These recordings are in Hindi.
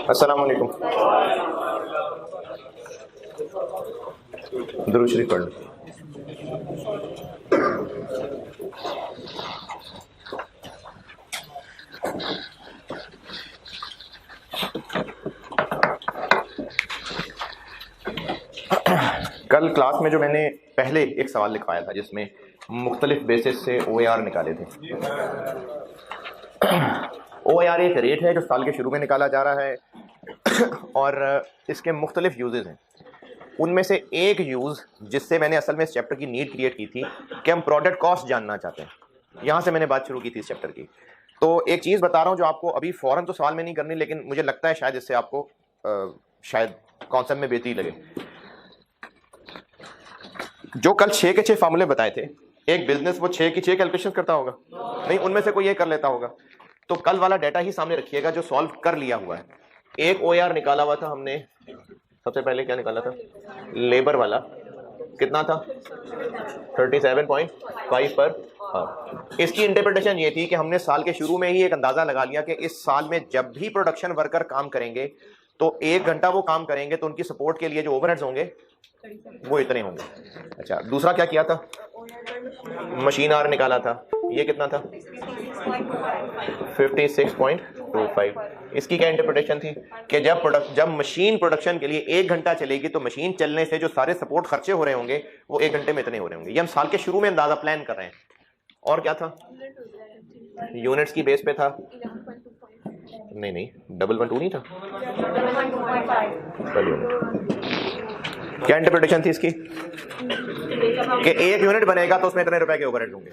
अस्सलाम वालेकुम। दुरूद शरीफ पढ़ लो। कल क्लास में जो मैंने पहले एक सवाल लिखवाया था जिसमें मुख्तलिफ बेसिस से OAR निकाले थे। OAR एक रेट है जो साल के शुरू में निकाला जा रहा है और इसके मुख्तलिफ यूजेस हैं। उनमें से एक यूज़ जिससे मैंने असल में इस चैप्टर की नीड क्रिएट की थी कि हम प्रोडक्ट कॉस्ट जानना चाहते हैं, यहाँ से मैंने बात शुरू की थी इस चैप्टर की। तो एक चीज़ बता रहा हूँ जो आपको अभी फ़ौरन तो सवाल में नहीं करनी, लेकिन मुझे लगता है शायद इससे आपको शायद कॉन्सेप्ट में बेहतरी लगे। जो कल 6 के 6 फार्मूले बताए थे, एक बिजनेस वो 6 की 6 कैलकुलेशन करता होगा नहीं, उनमें से कोई ये कर लेता होगा। तो कल वाला डाटा ही सामने रखिएगा जो सॉल्व कर लिया हुआ है। एक OAR निकाला हुआ था हमने, सबसे पहले क्या निकाला था, लेबर वाला कितना था 37.5 पर हाँ। इसकी इंटरप्रिटेशन ये थी कि हमने साल के शुरू में ही एक अंदाजा लगा लिया कि इस साल में जब भी प्रोडक्शन वर्कर काम करेंगे तो 1 घंटा वो काम करेंगे तो उनकी सपोर्ट के लिए जो ओवरहेड्स होंगे वो इतने होंगे। अच्छा, दूसरा क्या किया था, मशीन आवर निकाला था, ये कितना था 56.25। इसकी क्या इंटरप्रिटेशन थी कि जब मशीन प्रोडक्शन के लिए 1 घंटा चलेगी तो मशीन चलने से जो सारे सपोर्ट खर्चे हो रहे होंगे वो 1 घंटे में इतने हो रहे होंगे। ये हम साल के शुरू में अंदाजा प्लान कर रहे हैं। और क्या था, यूनिट्स की बेस पे था, नहीं 112 नहीं था, क्या इंटरप्रिटेशन थी इसकी कि 1 यूनिट बनेगा तो उसमें इतने रुपए के ओवरहेड होंगे।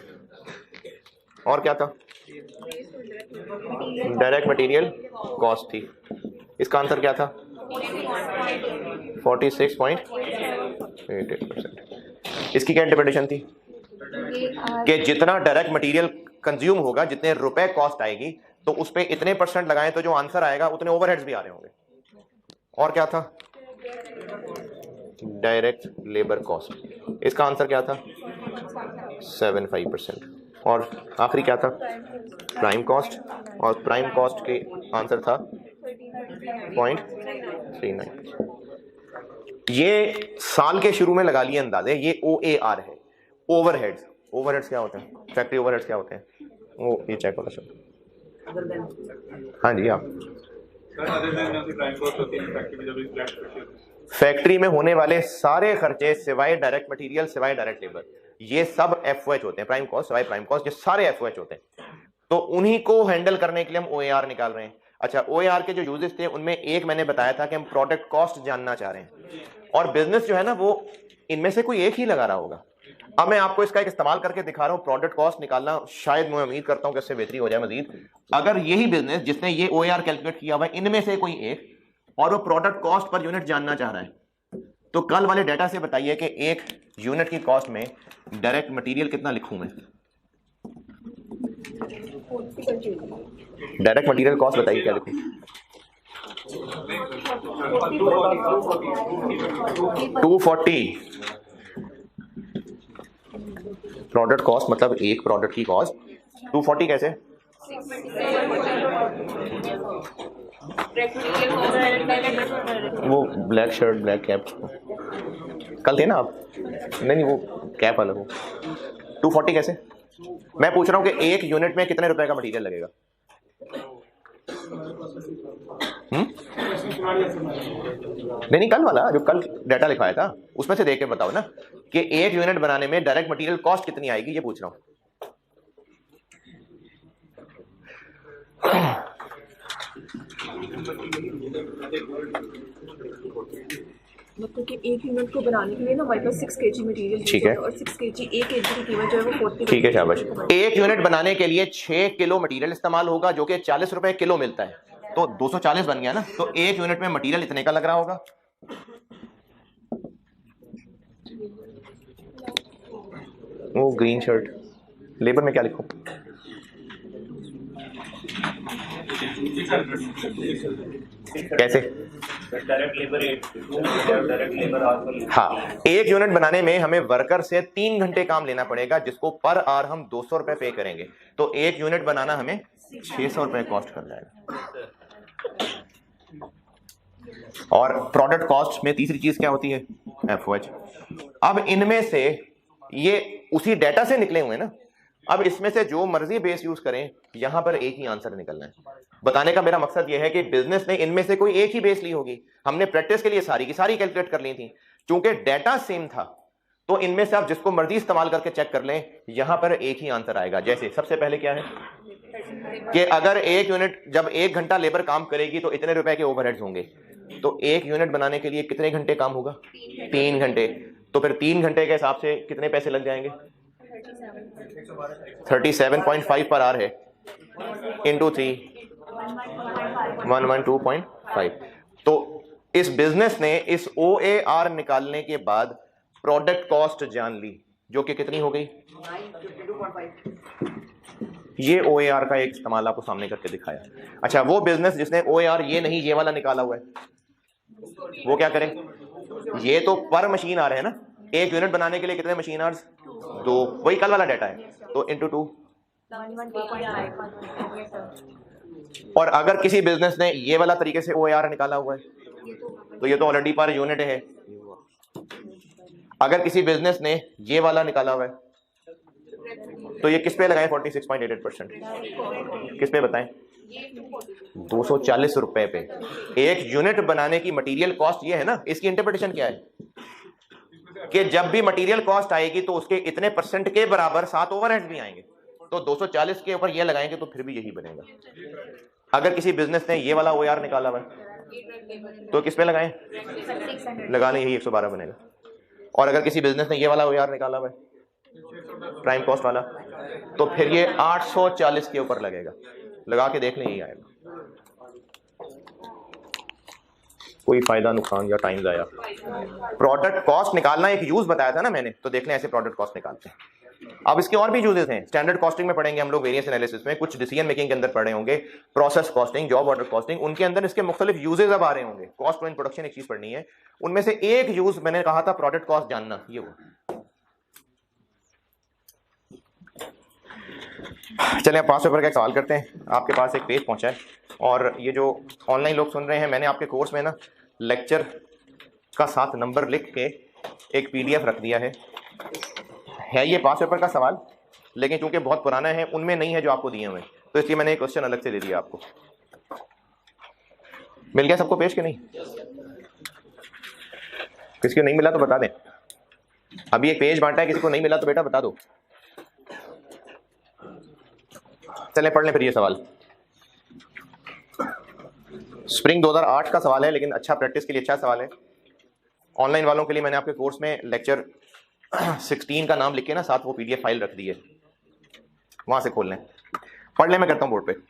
और क्या था, डायरेक्ट मटेरियल कॉस्ट थी। इसका आंसर क्या था 46.88%। इसकी क्या इंटरप्रिटेशन थी कि जितना डायरेक्ट मटेरियल कंज्यूम होगा, जितने रुपए कॉस्ट आएगी तो उस पर इतने % लगाएं तो जो आंसर आएगा उतने ओवरहेड्स भी आ रहे होंगे। और क्या था, डायरेक्ट लेबर कॉस्ट, इसका आंसर क्या था 75%। और आखिरी क्या था, प्राइम कॉस्ट, और प्राइम कॉस्ट के आंसर था 0.39। ये साल के शुरू में लगा लिए अंदाजे, ये OAR है। ओवरहेड्स, ओवरहेड्स क्या होते हैं, फैक्ट्री ओवरहेड्स क्या होते हैं, वो ये चेक वाला शब्द। हाँ जी, आप फैक्ट्री में होने वाले सारे खर्चे सिवाय डायरेक्ट मटेरियल, सिवाय डायरेक्ट लेबर, ये सब FOH होते हैं। प्राइम कॉस्ट सिवाय प्राइम कॉस्ट, ये सारे FOH होते हैं। तो उन्हीं को हैंडल करने के लिए हम OAR निकाल रहे हैं। अच्छा, OAR के जो यूजेस थे उनमें एक मैंने बताया था कि हम प्रोडक्ट कॉस्ट जानना चाह रहे हैं, और बिजनेस जो है ना वो इनमें से कोई एक ही लगा रहा होगा। अब मैं आपको इसका एक इस्तेमाल करके दिखा रहा हूं, प्रोडक्ट कॉस्ट निकालना। शायद मैं उम्मीद करता हूं कि इससे बेहतरी हो जाए मजीद। अगर यही बिजनेस जिसने ये OAR कैलकुलेट किया हुआ है, इनमें से कोई एक, और वो प्रोडक्ट कॉस्ट पर यूनिट जानना चाह रहा है, तो कल वाले डेटा से बताइए कि 1 यूनिट की कॉस्ट में डायरेक्ट मटेरियल कितना लिखूं मैं, डायरेक्ट मटेरियल कॉस्ट बताइए क्या लिखूं। 240 प्रोडक्ट कॉस्ट, मतलब एक प्रोडक्ट की कॉस्ट 240 कैसे, वो ब्लैक शर्ट ब्लैक कैप कल थे ना आप, नहीं वो कैप अलग हो। 240 कैसे, मैं पूछ रहा हूँ कि 1 यूनिट में कितने रुपए का मटेरियल लगेगा। नहीं कल वाला जो कल डाटा लिखवाया था उसमें से देख के बताओ ना कि 1 यूनिट बनाने में डायरेक्ट मटेरियल कॉस्ट कितनी आएगी, ये पूछ रहा हूँ। मतलब कि 1 यूनिट को बनाने के लिए ना हमारे पास 6 kg मटेरियल ठीक है, और 6 kg 1 kg की कीमत जो है वो 40। ठीक है शाबाश। 1 यूनिट बनाने के लिए 6 किलो मटेरियल इस्तेमाल होगा जो कि 40 रुपए किलो मिलता है, तो 240 बन गया ना। तो 1 यूनिट में मटेरियल इतने का लग रहा होगा। वो ग्रीन शर्ट, लेबर में क्या लिखूं, कैसे, डायरेक्ट लेबर हाँ, 1 यूनिट बनाने में हमें वर्कर से 3 घंटे काम लेना पड़ेगा जिसको पर आवर हम 200 रुपए पे करेंगे, तो 1 यूनिट बनाना हमें 600 रुपए कॉस्ट कर जाएगा। और प्रोडक्ट कॉस्ट में तीसरी चीज क्या होती है, एफओएच। अब इनमें से ये उसी डेटा से निकले हुए हैं ना, अब इसमें से जो मर्जी बेस यूज करें, यहां पर एक ही आंसर निकलना है। बताने का मेरा मकसद यह है कि बिजनेस ने इनमें से कोई एक ही बेस ली होगी, हमने प्रैक्टिस के लिए सारी की सारी कैलकुलेट कर ली थी, क्योंकि डेटा सेम था, तो इनमें से आप जिसको मर्जी इस्तेमाल करके चेक कर लें, यहां पर एक ही आंसर आएगा। जैसे सबसे पहले क्या है कि अगर एक यूनिट जब 1 घंटा लेबर काम करेगी तो इतने रुपए के ओवरहेड्स होंगे, तो 1 यूनिट बनाने के लिए कितने घंटे काम होगा, 3 घंटे। तो फिर 3 घंटे के हिसाब से कितने पैसे लग जाएंगे, 37.5 पर आवर है, इंटू 3, 112.5। तो इस बिजनेस ने इस OAR निकालने के बाद प्रोडक्ट कॉस्ट जान ली, जो कि कितनी हो गई, ये OAR का एक इस्तेमाल आपको सामने करके दिखाया। अच्छा, वो बिजनेस जिसने OAR ये नहीं ये वाला निकाला हुआ है, वो क्या करें, ये तो पर मशीन आ रहे हैं ना, 1 यूनिट बनाने के लिए कितने मशीन आवर्स, 2, वही कल वाला डाटा है, तो इंटू 2। और अगर किसी बिजनेस ने ये वाला तरीके से OAR निकाला हुआ है, तो ये तो ऑलरेडी पर यूनिट है। अगर किसी बिजनेस ने ये वाला निकाला हुआ है, तो ये किस पे लगाएं, 46.88%, किस पे बताएं, 240 रुपए पे। 1 यूनिट बनाने की मटेरियल कॉस्ट ये है ना, इसकी इंटरप्रिटेशन क्या है कि जब भी मटेरियल कॉस्ट आएगी तो उसके इतने परसेंट के बराबर 7 ओवरहेड्स भी आएंगे, तो 240 के ऊपर ये लगाएंगे तो फिर भी यही बनेगा। अगर किसी बिजनेस ने ये वाला OAR निकाला हुआ है, तो किस पे लगाएं, लगा लें यही 112 बनेगा। और अगर किसी बिजनेस ने ये वाला OAR निकाला हुआ है, प्राइम कॉस्ट वाला, तो फिर ये 840 के ऊपर लगेगा, लगा के देख लें यही आएगा। कोई फायदा नुकसान या टाइम जाया। प्रोडक्ट कॉस्ट निकालना एक यूज बताया था ना मैंने, तो देख लें ऐसे प्रोडक्ट कॉस्ट निकालते हैं। अब इसके और भी यूजेस हैं, स्टैंडर्ड कॉस्टिंग में पढ़ेंगे हम लोग, वेरिएंस एनालिसिस में, कुछ डिसीजन मेकिंग के अंदर पढ़े होंगे, process costing, job order costing, उनके अंदर इसके मुख्तलिफ यूजेस अब आ रहे होंगे। कॉस्ट इन प्रोडक्शन एक चीज पढ़नी है, उनमें से एक यूज मैंने कहा था प्रोडक्ट कॉस्ट जानना, ये वो। चलिए आप पास पेपर का एक सवाल करते हैं। आपके पास एक पेज पहुंचा है, और ये जो ऑनलाइन लोग सुन रहे हैं, मैंने आपके कोर्स में ना लेक्चर का 7 नंबर लिख के एक PDF रख दिया है ये पास पेपर का सवाल, लेकिन चूंकि बहुत पुराना है उनमें नहीं है जो आपको दिए हुए, तो इसलिए मैंने एक क्वेश्चन अलग से दे दिया आपको। मिल गया सबको पेज के नहीं, किसी को नहीं मिला तो बता दें। अभी एक पेज बांटा है, किसी को नहीं मिला तो बेटा बता दो। चलें पढ़ लें फिर ये सवाल। स्प्रिंग 2008 का सवाल है, लेकिन अच्छा प्रैक्टिस के लिए अच्छा सवाल है। ऑनलाइन वालों के लिए मैंने आपके कोर्स में लेक्चर 16 का नाम लिख के ना साथ वो PDF फाइल रख दी है, वहां से खोल लें, पढ़ लें। मैं करता हूं बोर्ड पे।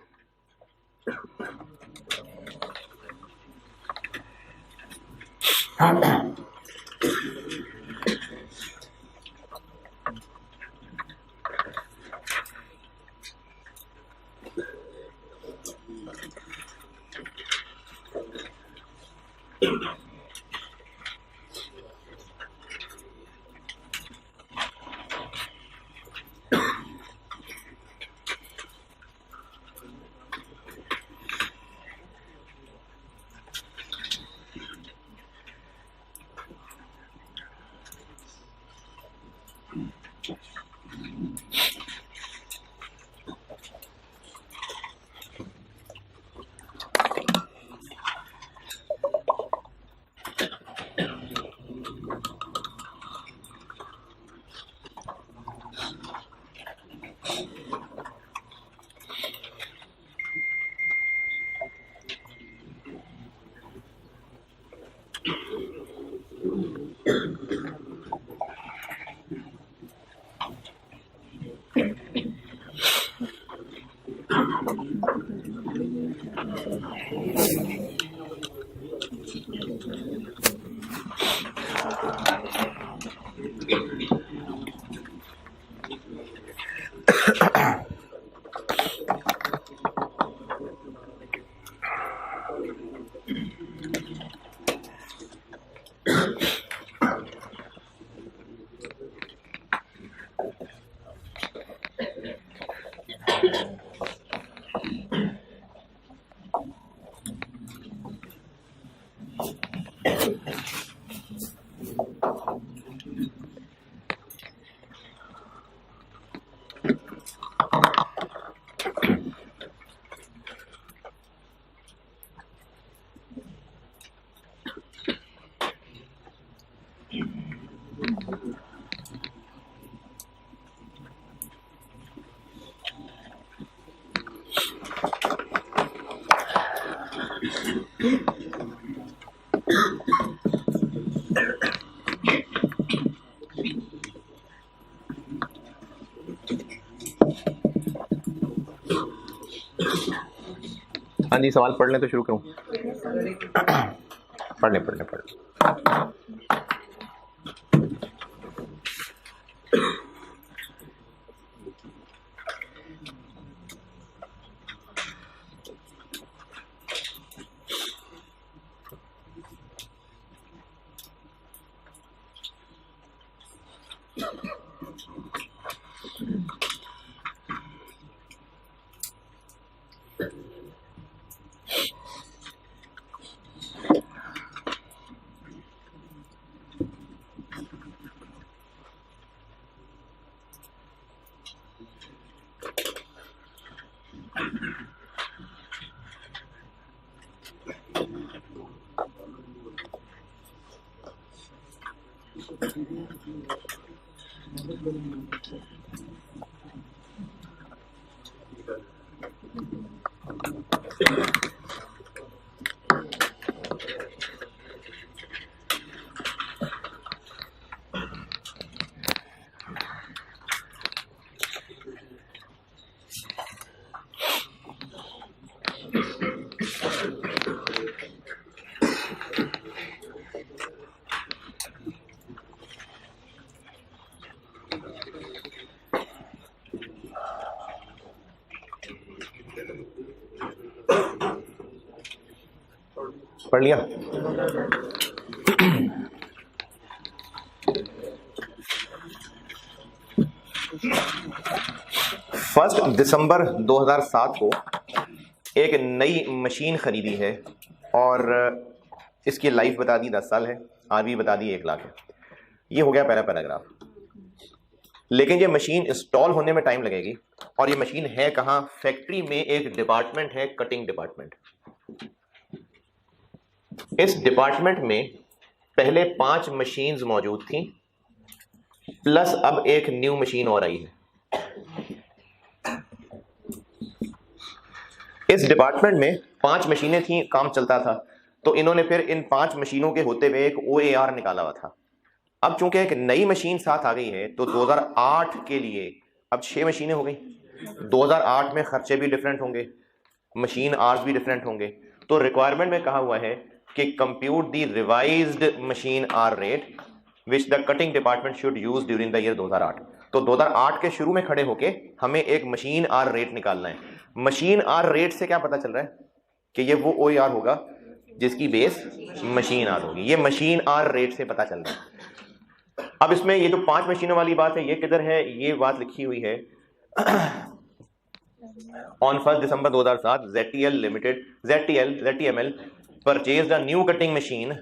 हाँ जी, सवाल पढ़ लें तो शुरू करूं? पढ़ लें। पढ़ लिया? 1 दिसंबर 2007 को एक नई मशीन खरीदी है और इसकी लाइफ बता दी 10 साल है, आरवी बता दी 1 लाख है। ये हो गया पहला पैराग्राफ। लेकिन ये मशीन इंस्टॉल होने में टाइम लगेगी और ये मशीन है कहाँ? फैक्ट्री में एक डिपार्टमेंट है, कटिंग डिपार्टमेंट। इस डिपार्टमेंट में पहले 5 मशीन्स मौजूद थी, प्लस अब एक न्यू मशीन और आई है। इस डिपार्टमेंट में 5 मशीनें थी, काम चलता था, तो इन्होंने फिर इन 5 मशीनों के होते हुए एक OAR निकाला हुआ था। अब चूंकि एक नई मशीन साथ आ गई है तो 2008 के लिए अब 6 मशीनें हो गई। 2008 में खर्चे भी डिफरेंट होंगे, मशीन आर्स भी डिफरेंट होंगे। तो रिक्वायरमेंट में कहा हुआ है कि compute the revised machine hour rate which the cutting department should use during the year 2008। तो 2008 के शुरू में खड़े होके हमें एक मशीन आर रेट निकालना है। मशीन आर रेट से क्या पता चल रहा है कि ये वो OAR होगा जिसकी बेस मशीन आर होगी। ये मशीन आर रेट से पता चल रहा है। अब इसमें ये जो 5 मशीनों वाली बात है, ये किधर है? ये बात लिखी हुई है on 1 December 2007 ZTML purchase the new cutting machine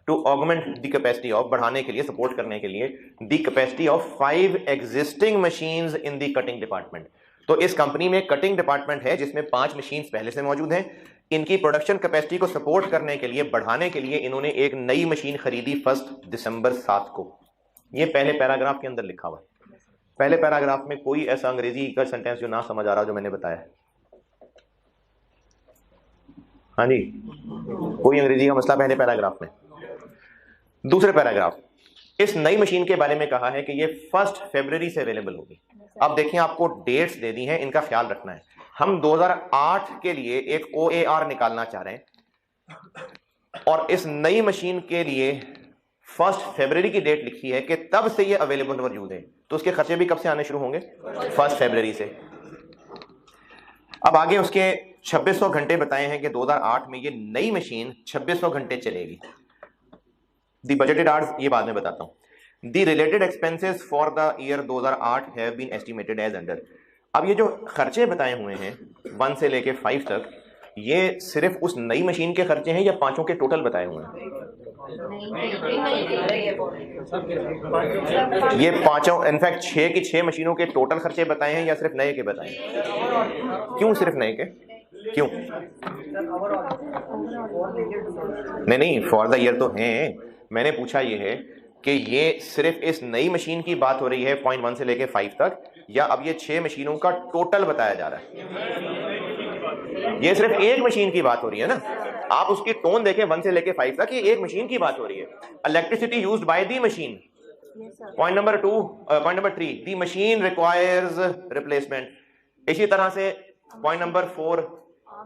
to augment the capacity of, बढ़ाने के लिए, सपोर्ट करने के लिए, the capacity of 5 existing machines in the cutting department. तो इस कंपनी में कटिंग डिपार्टमेंट है जिसमें 5 मशीन्स पहले से मौजूद हैं। इनकी प्रोडक्शन कैपेसिटी को सपोर्ट करने के लिए, बढ़ाने के लिए इन्होंने एक नई मशीन खरीदी 1 दिसंबर 7 को। ये पहले पैराग्राफ के अंदर लिखा हुआ है। पहले पैराग्राफ में कोई ऐसा अंग्रेजी का सेंटेंस जो ना समझ आ रहा जो मैंने बताया? हाँ जी, कोई अंग्रेजी का मसला पहले पैराग्राफ में? दूसरे पैराग्राफ, इस नई मशीन के बारे में कहा है कि ये 1 फरवरी से अवेलेबल होगी। अब देखिए, आपको डेट्स दे दी हैं, इनका ख्याल रखना है। हम 2008 के लिए एक OAR निकालना चाह रहे हैं और इस नई मशीन के लिए 1 फरवरी की डेट लिखी है कि तब से ये अवेलेबल मौजूद है। तो उसके खर्चे भी कब से आने शुरू होंगे? 1 फरवरी से। अब आगे उसके 2600 घंटे बताए हैं कि 2008 में ये नई मशीन 2600 घंटे चलेगी। दी बजटेड आवर्स ये बाद में बताता हूं। The related expenses for the year 2008 have been estimated as under. अब ये जो खर्चे बताए हुए हैं 1 से लेके 5 तक, ये सिर्फ उस नई मशीन के खर्चे हैं या पांचों के टोटल बताए हुए हैं? ये पांचों इनफैक्ट 6 की 6 मशीनों के टोटल खर्चे बताए हैं या सिर्फ नए के बताए हैं? क्यों सिर्फ नए के? क्यों? नहीं, फॉर द ईयर तो हैं। मैंने पूछा ये है कि ये सिर्फ इस नई मशीन की बात हो रही है पॉइंट 1 से लेके 5 तक, या अब ये 6 मशीनों का टोटल बताया जा रहा है? ये सिर्फ एक मशीन की बात हो रही है ना। आप उसकी टोन देखें 1 से लेके 5 तक, ये एक मशीन की बात हो रही है। Electricity used by the machine. Point number 3, the machine requires replacement. इसी तरह से पॉइंट नंबर 4,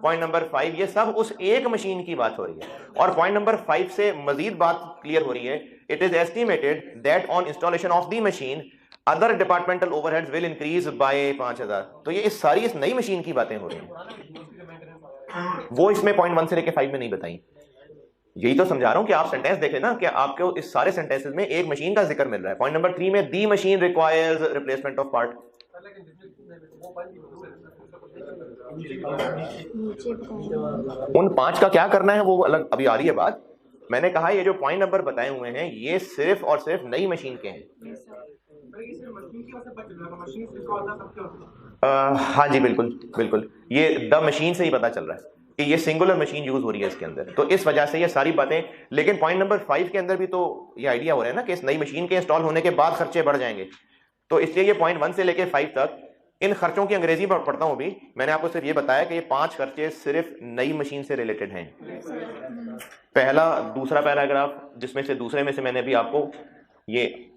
पॉइंट नंबर 5, ये सब उस एक मशीन की बात हो रही है। और पॉइंट नंबर 5 से मजीद बात क्लियर हो रही है, it is estimated that on installation of the machine other departmental overheads will increase by 5000। तो ये इस नई मशीन की बातें हो रही हैं, वो इसमें पॉइंट 1 से लेके 5 में नहीं बताई। यही तो समझा रहा हूं कि आप सेंटेंस देखें ना, कि आपको इस सारे सेंटेंसेस में एक मशीन का जिक्र मिल रहा है। पॉइंट नंबर 3 में the machine requires replacement of part. उन 5 का क्या करना है वो अलग अभी आ रही है बात। मैंने कहा ये जो पॉइंट नंबर बताए हुए हैं ये सिर्फ और सिर्फ नई मशीन के हैं। हाँ जी, बिल्कुल बिल्कुल, ये द मशीन से ही पता चल रहा है कि ये सिंगुलर मशीन यूज हो रही है इसके अंदर, तो इस वजह से ये सारी बातें। लेकिन पॉइंट नंबर 5 के अंदर भी तो ये आइडिया हो रहा है ना कि इस नई मशीन के इंस्टॉल होने के बाद खर्चे बढ़ जाएंगे। तो इसलिए ये पॉइंट 1 से लेके 5 तक इन खर्चों की अंग्रेजी में पढ़ता हूं भी। मैंने आपको सिर्फ ये बताया कि ये 5 खर्चे सिर्फ नई मशीन से रिलेटेड हैं। दूसरा पैराग्राफ, जिसमें से दूसरे में से मैंने भी आपको ये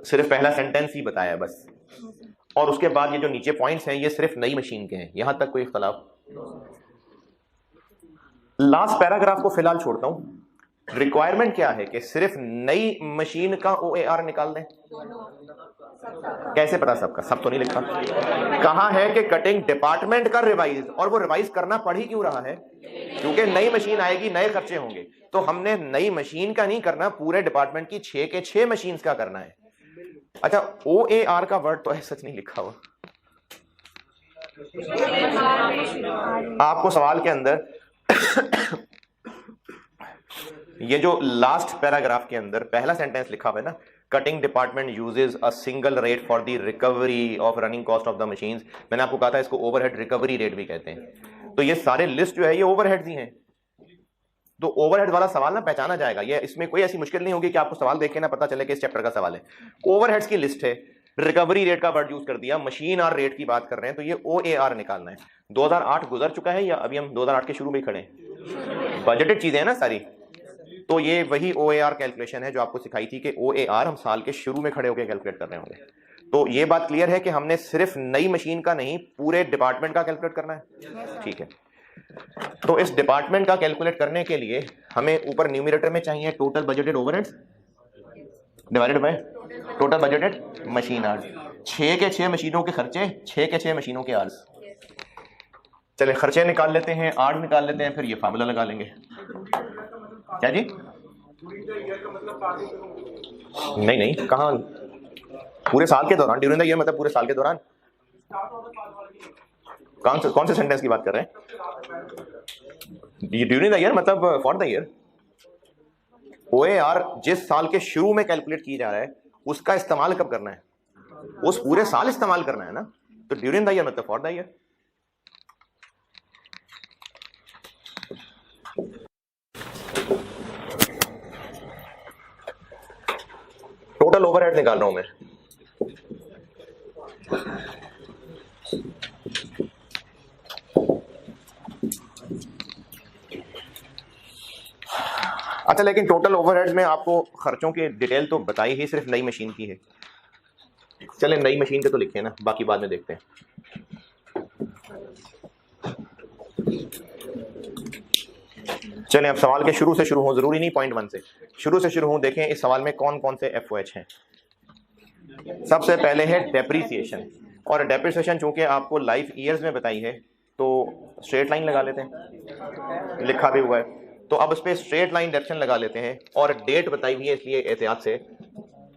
सिर्फ पहला सेंटेंस ही बताया बस, और उसके बाद ये जो नीचे पॉइंट्स हैं ये सिर्फ नई मशीन के हैं। यहां तक कोई इख्तलाफ? लास्ट पैराग्राफ को फिलहाल छोड़ता हूं। रिक्वायरमेंट क्या है कि सिर्फ नई मशीन का OAR निकाल दें? कैसे पता सबका? सब तो नहीं लिखा। कहा है कि कटिंग डिपार्टमेंट का रिवाइज, और वो रिवाइज करना पड़ ही क्यों रहा है? क्योंकि नई मशीन आएगी, नए खर्चे होंगे। तो हमने नई मशीन का नहीं करना, पूरे डिपार्टमेंट की 6 के 6 मशीन का करना है। अच्छा, OAR का वर्ड तो है सच नहीं लिखा हुआ आपको सवाल के अंदर। ये जो लास्ट पैराग्राफ के अंदर पहला सेंटेंस लिखा हुआ है ना, cutting department uses a single rate for the recovery of running cost of the machines. मैंने आपको कहा था इसको ओवरहेड रिकवरी रेट भी कहते हैं। तो ये सारे लिस्ट जो है ये ओवरहेड्स ही हैं। तो ओवरहेड वाला सवाल ना पहचाना जाएगा, ये इसमें कोई ऐसी मुश्किल नहीं होगी कि आपको सवाल देख के ना पता चले कि इस चैप्टर का सवाल है। ओवरहेड्स की लिस्ट है, रिकवरी रेट का वर्ड यूज कर दिया, मशीन और रेट की बात कर रहे हैं, तो ये OAR निकालना है। 2008 गुजर चुका है या अभी हम 2008 के शुरू में ही खड़े हैं? बजटेड चीजें हैं ना सारी। तो ये वही OAR कैलकुलेशन है जो आपको सिखाई थी कि OAR हम साल के शुरू में खड़े होकर कैलकुलेट कर रहे होंगे। तो ये बात क्लियर है कि हमने सिर्फ नई मशीन का नहीं, पूरे डिपार्टमेंट का कैलकुलेट करना है। ठीक है, तो इस डिपार्टमेंट का कैलकुलेट करने के लिए हमें ऊपर न्यूमरेटर में चाहिए total budgeted overheads divided by total budgeted machine hours. 6 के 6 मशीनों के खर्चे, 6 के 6 मशीनों के आवर्स। चले खर्चे निकाल लेते हैं, आर्ड निकाल लेते हैं, फिर ये फार्मूला लगा लेंगे। क्या जी? नहीं, कहाँ? पूरे साल के दौरान, ड्यूरिंग द ईयर मतलब पूरे साल के दौरान। कौन से सेंटेंस की बात कर रहे हैं? ड्यूरिंग द ईयर मतलब फॉर द ईयर। OAR जिस साल के शुरू में कैलकुलेट किया जा रहा है उसका इस्तेमाल कब करना है? उस पूरे साल इस्तेमाल करना है ना। तो ड्यूरिंग द ईयर मतलब for the year. Total overhead निकाल रहा हूं मैं। अच्छा, लेकिन टोटल ओवरहेड्स में आपको खर्चों की डिटेल तो बताई ही सिर्फ नई मशीन की है। चले नई मशीन के तो लिखे ना, बाकी बाद में देखते हैं। चलें अब सवाल के शुरू से शुरू हो, जरूरी नहीं पॉइंट 1 से, शुरू से शुरू हो। देखें इस सवाल में कौन कौन से FOH हैं। सबसे पहले है डेप्रिसिएशन, और डेप्रिसिएशन चूंकि आपको लाइफ ईयर्स में बताई है तो स्ट्रेट लाइन लगा लेते हैं, लिखा भी हुआ है। तो अब इस पे स्ट्रेट लाइन डायरेक्शन लगा लेते हैं, और डेट बताई हुई है इसलिए एहतियात से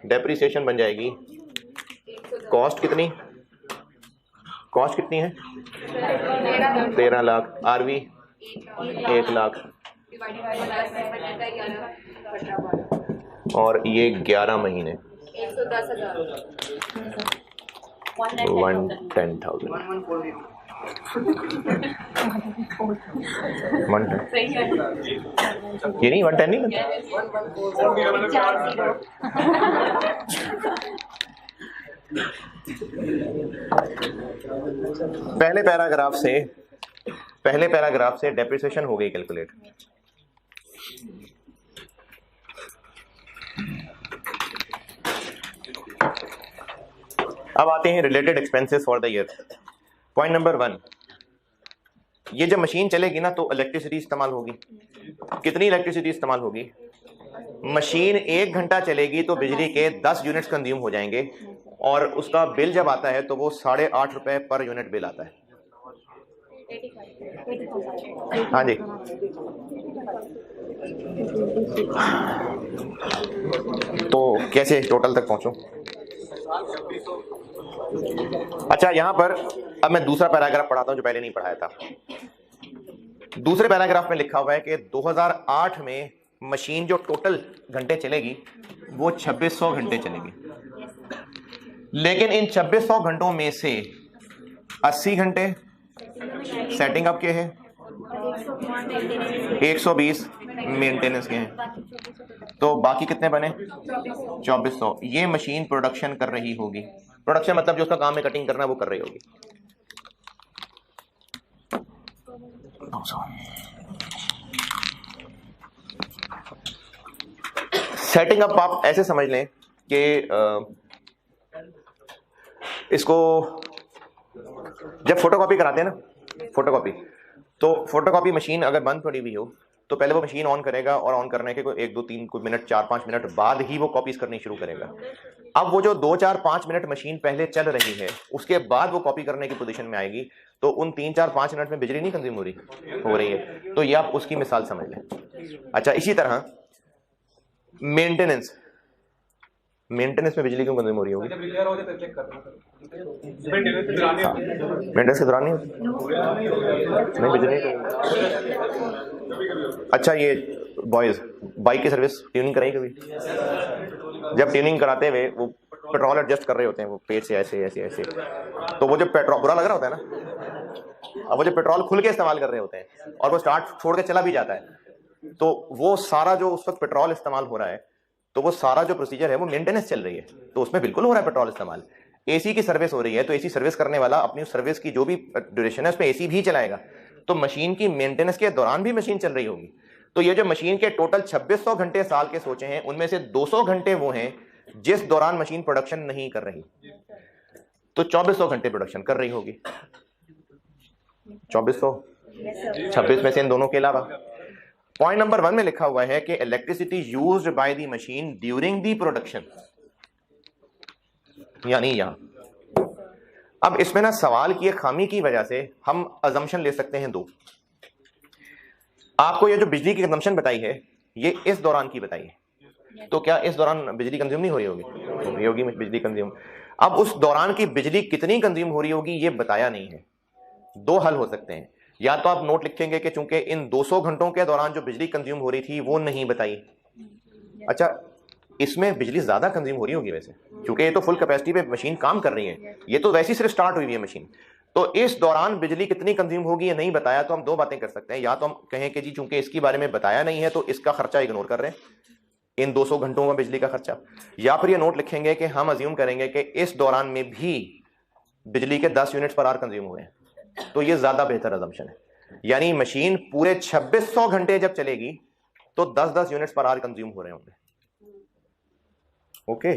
डेप्रिसिएशन बन जाएगी। कॉस्ट कितनी है? 13 लाख। RV 1 लाख और ये 11 महीने 110,000 ये नहीं 110 नहीं पहले पैराग्राफ से डेप्रिसिएशन हो गई कैलकुलेट। अब आते हैं related expenses for the year. Point number 1, ये जब मशीन चलेगी ना तो इलेक्ट्रिसिटी इस्तेमाल होगी। कितनी इलेक्ट्रिसिटी इस्तेमाल होगी? मशीन 1 घंटा चलेगी तो बिजली के 10 यूनिट्स कंज्यूम हो जाएंगे और उसका बिल जब आता है तो वो 8.5 रुपए पर यूनिट बिल आता है। हाँ जी, तो कैसे टोटल तक पहुंचूं? अच्छा, यहां पर अब मैं दूसरा पैराग्राफ पढ़ाता हूं जो पहले नहीं पढ़ाया था। दूसरे पैराग्राफ में लिखा हुआ है कि 2008 में मशीन जो टोटल घंटे चलेगी वो 2600 घंटे चलेगी, लेकिन इन 2600 घंटों में से 80 घंटे सेटिंग अप के हैं, 120 मेंटेनेंस के हैं, तो बाकी कितने बने? 2400। ये मशीन प्रोडक्शन कर रही होगी। प्रोडक्शन मतलब जो उसका काम है कटिंग करना वो कर रही होगी। सेटिंग अप आप ऐसे समझ लें कि इसको जब फोटोकॉपी कराते हैं ना, फोटोकॉपी, तो फोटोकॉपी मशीन अगर बंद पड़ी हुई हो तो पहले वो मशीन ऑन करेगा और ऑन करने के कोई 1 2 3 कोई मिनट 4 5 मिनट बाद ही वो कॉपीज करनी शुरू करेगा। अब वो जो 2 4 5 मिनट मशीन पहले चल रही है उसके बाद वो कॉपी करने की पोजीशन में आएगी, तो उन 3 4 5 मिनट में बिजली नहीं कंज्यूम हो रही है। तो ये आप उसकी मिसाल समझ लें। अच्छा, इसी तरह मेंटेनेंस में बिजली क्यों कंज्यूम हो रही होगी? मेंटेनेंस के दौरान नहीं बिजली। अच्छा, ये बॉयज बाइक की सर्विस ट्यूनिंग कराई कभी? जब ट्यूनिंग कराते हुए वो पेट्रोल एडजस्ट कर रहे होते हैं, वो पेट से ऐसे ऐसे ऐसे, तो वो जो पेट्रोल बुरा लग रहा होता है ना, अब वो जो पेट्रोल खुल के इस्तेमाल कर रहे होते हैं और वो स्टार्ट छोड़ के चला भी जाता है, तो वो सारा जो उस वक्त पेट्रोल इस्तेमाल हो रहा है, तो वो सारा जो प्रोसीजर है वो मेंटेनेंस चल रही है, तो उसमें बिल्कुल हो रहा है पेट्रोल इस्तेमाल। एसी की सर्विस हो रही है तो एसी सर्विस करने वाला अपनी सर्विस की जो भी ड्यूरेशन है उसमें एसी भी चलाएगा, तो मशीन की मेंटेनेंस के दौरान भी मशीन चल रही होगी। तो ये जो मशीन के टोटल 2600 घंटे साल के सोचे हैं, उनमें से 200 घंटे वो हैं जिस दौरान मशीन प्रोडक्शन नहीं कर रही, तो 2400 घंटे प्रोडक्शन कर रही होगी। 2400 26 में से इन दोनों के अलावा। पॉइंट नंबर 1 में लिखा हुआ है कि electricity used by the machine during the production, यानी यहां अब इसमें ना सवाल की खामी की वजह से हम अजम्पशन ले सकते हैं 2। आपको ये जो बिजली की कंजम्पशन बताई है ये इस दौरान की बताई है, तो क्या इस दौरान बिजली कंज्यूम नहीं हो रही होगी? हो रही होगी बिजली कंज्यूम। अब उस दौरान की बिजली कितनी कंज्यूम हो रही होगी ये बताया नहीं है। 2 हल हो सकते हैं, या तो आप नोट लिखेंगे कि चूंकि इन 200 घंटों के दौरान जो बिजली कंज्यूम हो रही थी वो नहीं बताई। अच्छा, इसमें बिजली ज्यादा कंज्यूम हो रही होगी वैसे, क्योंकि ये तो फुल कैपेसिटी पे मशीन काम कर रही है, ये तो वैसे ही सिर्फ स्टार्ट हुई है मशीन, तो इस दौरान बिजली कितनी कंज्यूम होगी ये नहीं बताया। तो हम 2 बातें कर सकते हैं, या तो हम कहें कि जी चूंकि इसके बारे में बताया नहीं है तो इसका खर्चा इग्नोर कर रहे हैं, इन 200 घंटों का बिजली का खर्चा, या फिर ये नोट लिखेंगे कि हम अज्यूम करेंगे कि इस दौरान में भी बिजली के 10 यूनिट्स पर आवर कंज्यूम हुए हैं, तो ये ज्यादा बेहतर अजम्पशन है। यानी मशीन पूरे 2600 घंटे जब चलेगी तो 10-10 यूनिट्स पर आवर कंज्यूम हो रहे होंगे। ओके,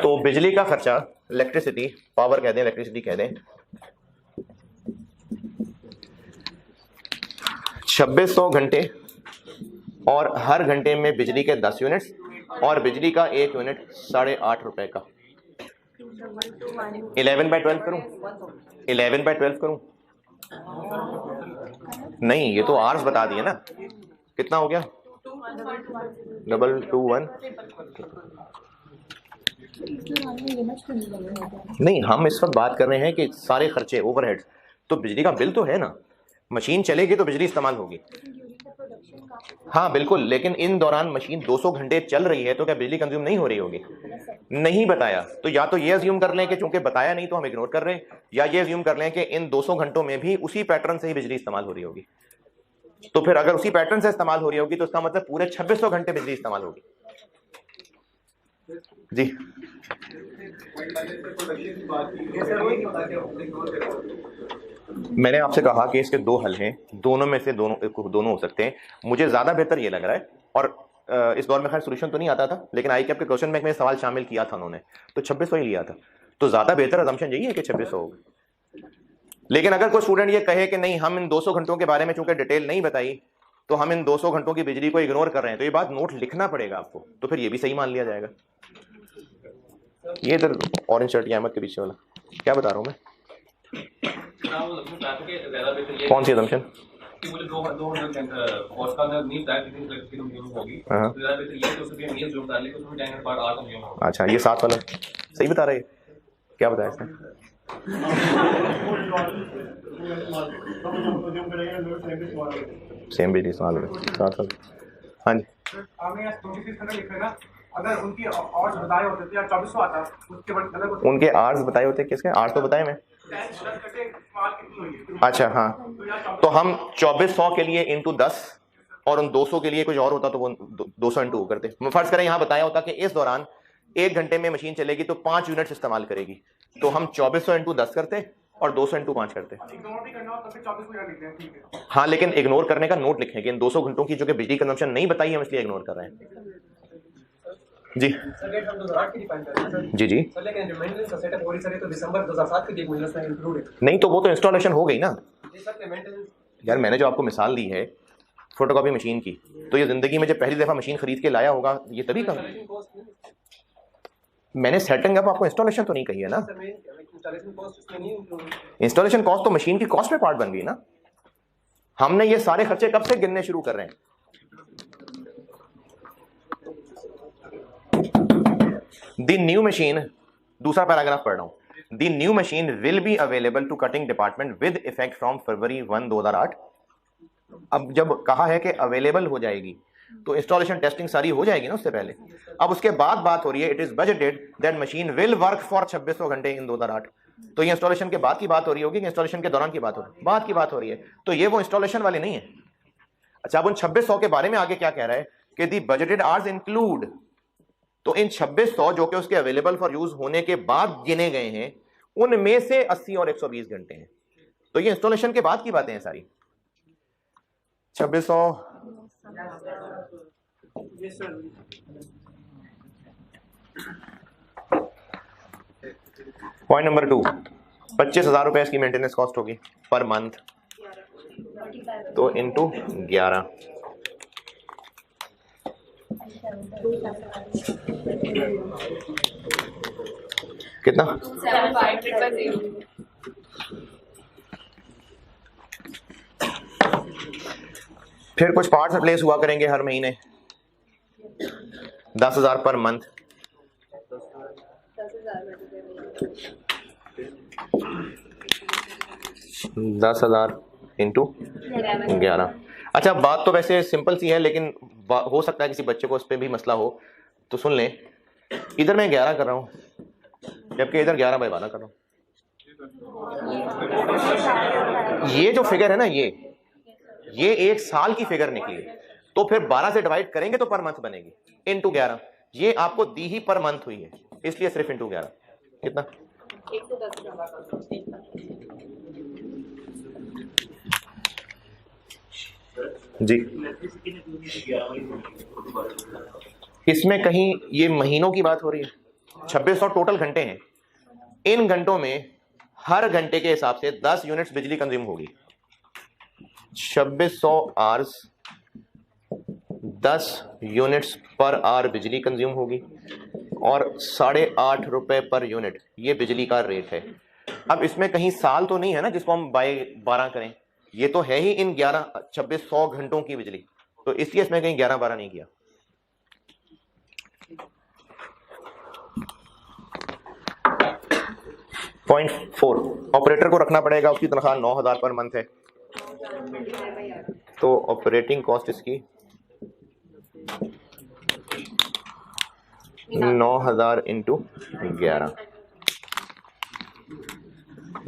तो बिजली का खर्चा, इलेक्ट्रिसिटी, पावर कह दें, इलेक्ट्रिसिटी कह दें, 2600 घंटे और हर घंटे में बिजली के 10 यूनिट्स और बिजली का 1 यूनिट 8.5 रुपए का। 11/12 करूं? 11/12 करूं? नहीं, ये तो आवर्स बता दिए ना, कितना हो गया? 221। नहीं, हम इस वक्त बात कर रहे हैं कि सारे खर्चे ओवरहेड्स, तो बिजली का बिल तो है ना, मशीन चलेगी तो बिजली इस्तेमाल होगी। हाँ बिल्कुल, लेकिन इन दौरान मशीन 200 घंटे चल रही है तो क्या बिजली कंज्यूम नहीं हो रही होगी? नहीं बताया तो या तो ये अज्यूम कर लें कि चूंकि बताया नहीं तो हम इग्नोर कर रहे हैं, या ये अज्यूम कर लें कि इन 200 घंटों में भी उसी पैटर्न से ही बिजली इस्तेमाल हो रही होगी। तो फिर अगर उसी पैटर्न से इस्तेमाल हो रही होगी तो इसका मतलब पूरे 2600 घंटे बिजली इस्तेमाल होगी। जी मैंने आपसे कहा कि इसके दो हल हैं, दोनों में से दोनों हो सकते हैं। मुझे ज्यादा बेहतर ये लग रहा है, और इस दौर में खैर सोल्यूशन तो नहीं आता था, लेकिन आई कैप के क्वेश्चन बैंक में सवाल शामिल किया था उन्होंने, तो 2600 ही लिया था। तो ज्यादा बेहतर अजम्पशन यही है कि 2600 होगा। लेकिन अगर कोई स्टूडेंट ये कहे कि नहीं, हम इन 200 घंटों के बारे में चूंकि डिटेल नहीं बताई तो हम इन 200 घंटों की बिजली को इग्नोर कर रहे हैं, तो ये बात नोट लिखना पड़ेगा आपको, तो फिर ये भी सही मान लिया जाएगा। ये इधर ऑरेंज शर्ट की अहमद के पीछे वाला क्या बता रहा हूँ मैं? कौन सी assumption? अच्छा, ये 7 वाला सही बता रहे हैं, क्या बताया इसने? सेम बिजली इस्तेमाल हो 7 वाला। हाँ जी, अगर उनकी आवर्स बताए होते थे या 2400 आता उसके बाद अलग होता। उनके आवर्स बताए होते, किसके आवर्स तो बताए मैं। अच्छा हाँ, तो हम 2400 के लिए इंटू 10 और उन 200 के लिए कुछ और होता तो वो 200 इंटू करते। फर्ज करें यहाँ बताया होता कि इस दौरान 1 घंटे में मशीन चलेगी तो 5 यूनिट्स इस्तेमाल करेगी, तो हम 2400 इंटू 10 करते और 200 इंटू 5 करते। हाँ, लेकिन इग्नोर करने का नोट लिखेंगे, इन 200 घंटों की जो कि बिजली कंजम्पशन नहीं बताई हम इसलिए इग्नोर कर रहे हैं। जी जी जी, नहीं तो वो तो इंस्टॉलेशन हो गई ना यार। मैंने जो आपको मिसाल दी है फोटोकॉपी मशीन की, तो ये जिंदगी में जब पहली दफा मशीन खरीद के लाया होगा ये तभी कहा। मैंने सेटिंग अप आपको इंस्टॉलेशन तो नहीं कही है ना। इंस्टॉलेशन कॉस्ट तो मशीन की कॉस्ट में पार्ट बन गई ना। हमने ये सारे खर्चे कब से गिनने शुरू कर रहे हैं? The new machine, दूसरा पैराग्राफ पढ़ रहा हूं। The new machine will be available to cutting department with effect from February 1, 2008। अब जब कहा है कि अवेलेबल हो जाएगी तो इंस्टॉलेशन टेस्टिंग सारी हो जाएगी ना उससे पहले। अब उसके बाद बात हो रही है it is budgeted that machine will work for 2600 घंटे इन 2008। तो ये इंस्टॉलेशन के बाद की बात हो रही होगी कि इंस्टॉलेशन के दौरान की बात हो रही है? बाद की बात हो रही है, तो ये वो इंस्टॉलेशन वाले नहीं है। अच्छा, अब उन 2600 के बारे में आगे क्या कह रहा है कि दी बजटेड आवर्स इंक्लूड, तो इन 2600 जो कि उसके अवेलेबल फॉर यूज होने के बाद गिने गए हैं उनमें से 80 और 120 घंटे हैं। तो ये इंस्टॉलेशन के बाद की बातें हैं सारी। 2600 पॉइंट नंबर 2, 25,000 रुपए इसकी मेंटेनेंस कॉस्ट होगी पर मंथ, तो इंटू 11 कितना? 75,000। फिर कुछ पार्ट्स रिप्लेस हुआ करेंगे हर महीने, 10,000 पर मंथ। 10,000 इंटू 11। अच्छा, बात तो वैसे सिंपल सी है, लेकिन हो सकता है किसी बच्चे को उस पर भी मसला हो, तो सुन लें। इधर मैं 11 कर रहा हूं जबकि इधर 11/12 कर रहा हूं। ये जो फिगर है ना, ये 1 साल की फिगर निकली, तो फिर 12 से डिवाइड करेंगे तो पर मंथ बनेगी इंटू 11। ये आपको दी ही पर मंथ हुई है, इसलिए सिर्फ इंटू 11। कितना? 110। जी, इसमें कहीं ये महीनों की बात हो रही है। 2600 टोटल घंटे हैं, इन घंटों में हर घंटे के हिसाब से 10 यूनिट्स बिजली कंज्यूम होगी। 2600 आवर्स, 10 यूनिट्स पर आवर बिजली कंज्यूम होगी और 8.5 रुपए पर यूनिट ये बिजली का रेट है। अब इसमें कहीं साल तो नहीं है ना जिसको हम बाय 12 करें, ये तो है ही इन 2600 घंटों की बिजली, तो इसलिए इसमें कहीं 11-12 नहीं किया। पॉइंट 4, ऑपरेटर को रखना पड़ेगा, उसकी तनख्वाह 9,000 पर मंथ है। तो ऑपरेटिंग कॉस्ट इसकी 9,000 into 11,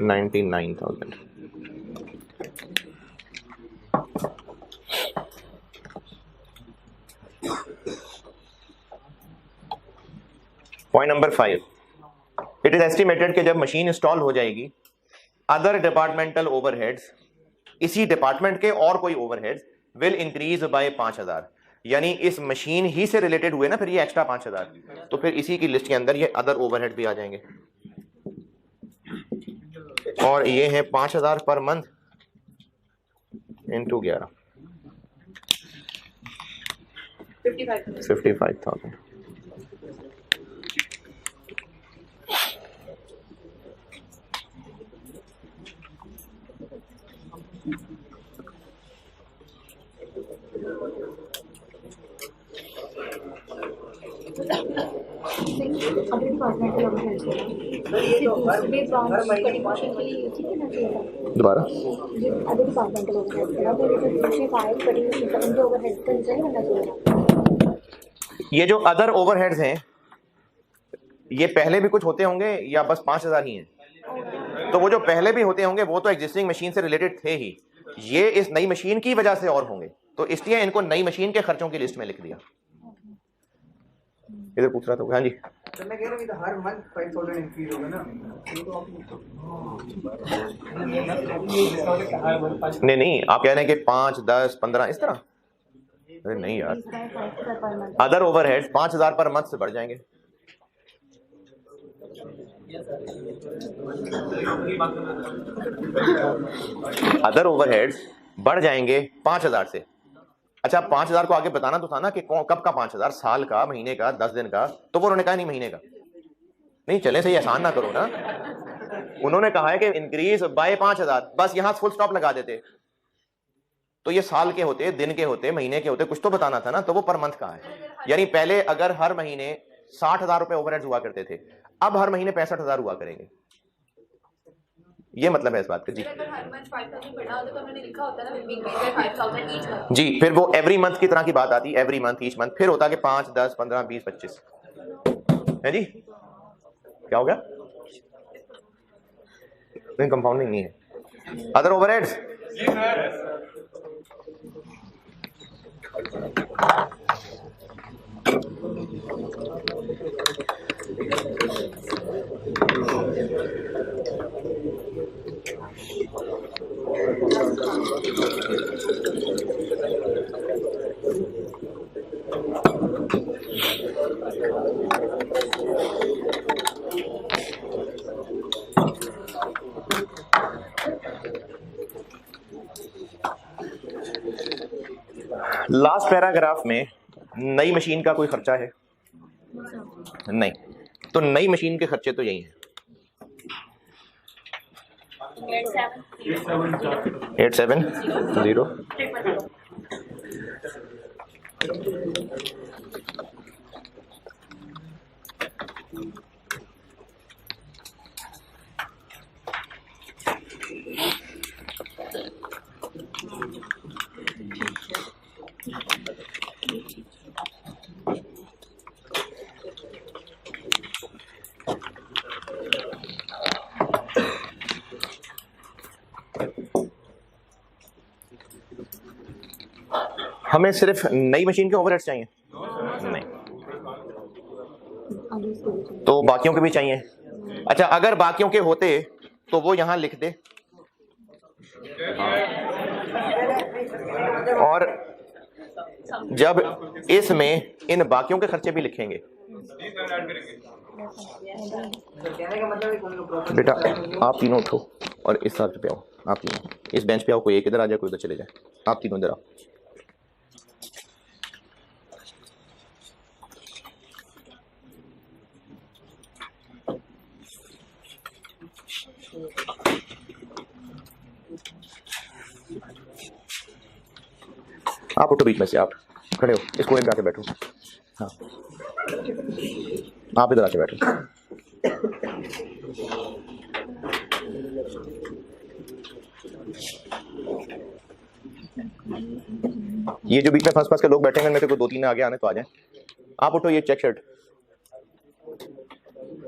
99,000। Point number 5, it is estimated कि जब मशीन इंस्टॉल हो जाएगी अदर डिपार्टमेंटल ओवरहेड्स, इसी डिपार्टमेंट के और कोई ओवरहेड्स विल इंक्रीज बाय 5,000। यानी इस मशीन ही से रिलेटेड हुए ना फिर ये एक्स्ट्रा 5,000, तो फिर इसी की लिस्ट के अंदर ये अदर ओवरहेड भी आ जाएंगे। और ये है 5,000 पर मंथ इंटू 11, 55,000। अगर डिपार्टमेंटल ओवरहेड्स दोबारा अदर डिपार्टमेंटल ओवरहेड्स, ये जो अदर ओवरहेड्स हैं ये पहले भी कुछ होते होंगे या बस 5,000 ही हैं? तो वो जो पहले भी होते होंगे वो तो एग्जिस्टिंग मशीन से रिलेटेड थे ही, ये इस नई मशीन की वजह से और होंगे, तो इसलिए इनको नई मशीन के खर्चों की लिस्ट में लिख दिया। इधर पूछ रहा था। हाँ जी, तो मैं कह रहा हूँ तो हर मंथ 5,000 इंक्रीज होगा ना। नहीं आप कह रहे हैं कि 5, 10, 15 इस तरह? अरे नहीं यार, अदर ओवरहेड्स 5,000 पर मंथ से बढ़ जाएंगे। अदर ओवरहेड्स बढ़ जाएंगे 5,000 से। अच्छा 5,000 को आगे बताना तो था ना कि कब का 5,000, साल का, महीने का, 10 दिन का, तो वो उन्होंने कहा नहीं महीने का। नहीं चले सही, आसान ना करो ना। उन्होंने कहा है कि इंक्रीज बाय 5,000, बस यहां फुल स्टॉप लगा देते तो ये साल के होते, दिन के होते, महीने के होते, कुछ तो बताना था ना, तो वो पर मंथ का है। यानी पहले अगर हर महीने 60,000 रुपए ओवरहेड्स हुआ करते थे, अब हर महीने 65,000 हुआ करेंगे। ये मतलब है इस बात का। जी जी, फिर वो एवरी मंथ की तरह की बात आती, एवरी मंथ, ईच मंथ, फिर होता कि 5, 10, 15, 20, 25 है जी। क्या हो गया? नहीं कंपाउंडिंग नहीं है। अदर ओवरहेड्स लास्ट पैराग्राफ में नई मशीन का कोई खर्चा है? नहीं, तो नई मशीन के खर्चे तो यही हैं। 870 हमें सिर्फ नई मशीन के ओवरहेड्स चाहिए? नहीं, तो बाकियों के भी चाहिए। अच्छा अगर बाकियों के होते तो वो यहां लिख दे, और जब इसमें इन बाकियों के खर्चे भी लिखेंगे, बेटा आप तीनों उठो और इस साइड पे आओ, आप तीनों इस बेंच पे आओ, कोई एक इधर आ जाए, कोई उधर चले जाए, आप तीनों इधर आओ। आप उठो बीच में से, आप खड़े हो, इस कोने पे आके बैठो। हाँ आप इधर आके बैठो। ये जो बीच में फर्स्ट के लोग बैठे हैं, इनमें से कोई 2-3 आगे आने तो आ जाए। आप उठो, ये चेक शर्ट,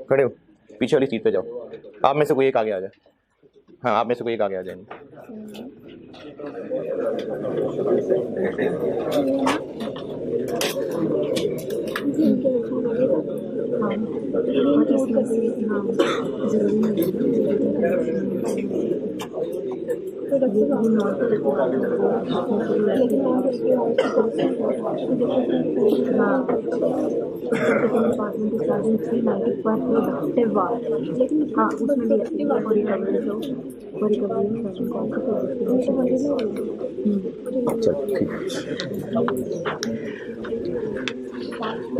खड़े हो, पीछे वाली सीट पे जाओ। आप में से कोई एक आगे आ जाए। हाँ, आप में से कोई एक आगे आ जाए। लेकिन हाँ उसमें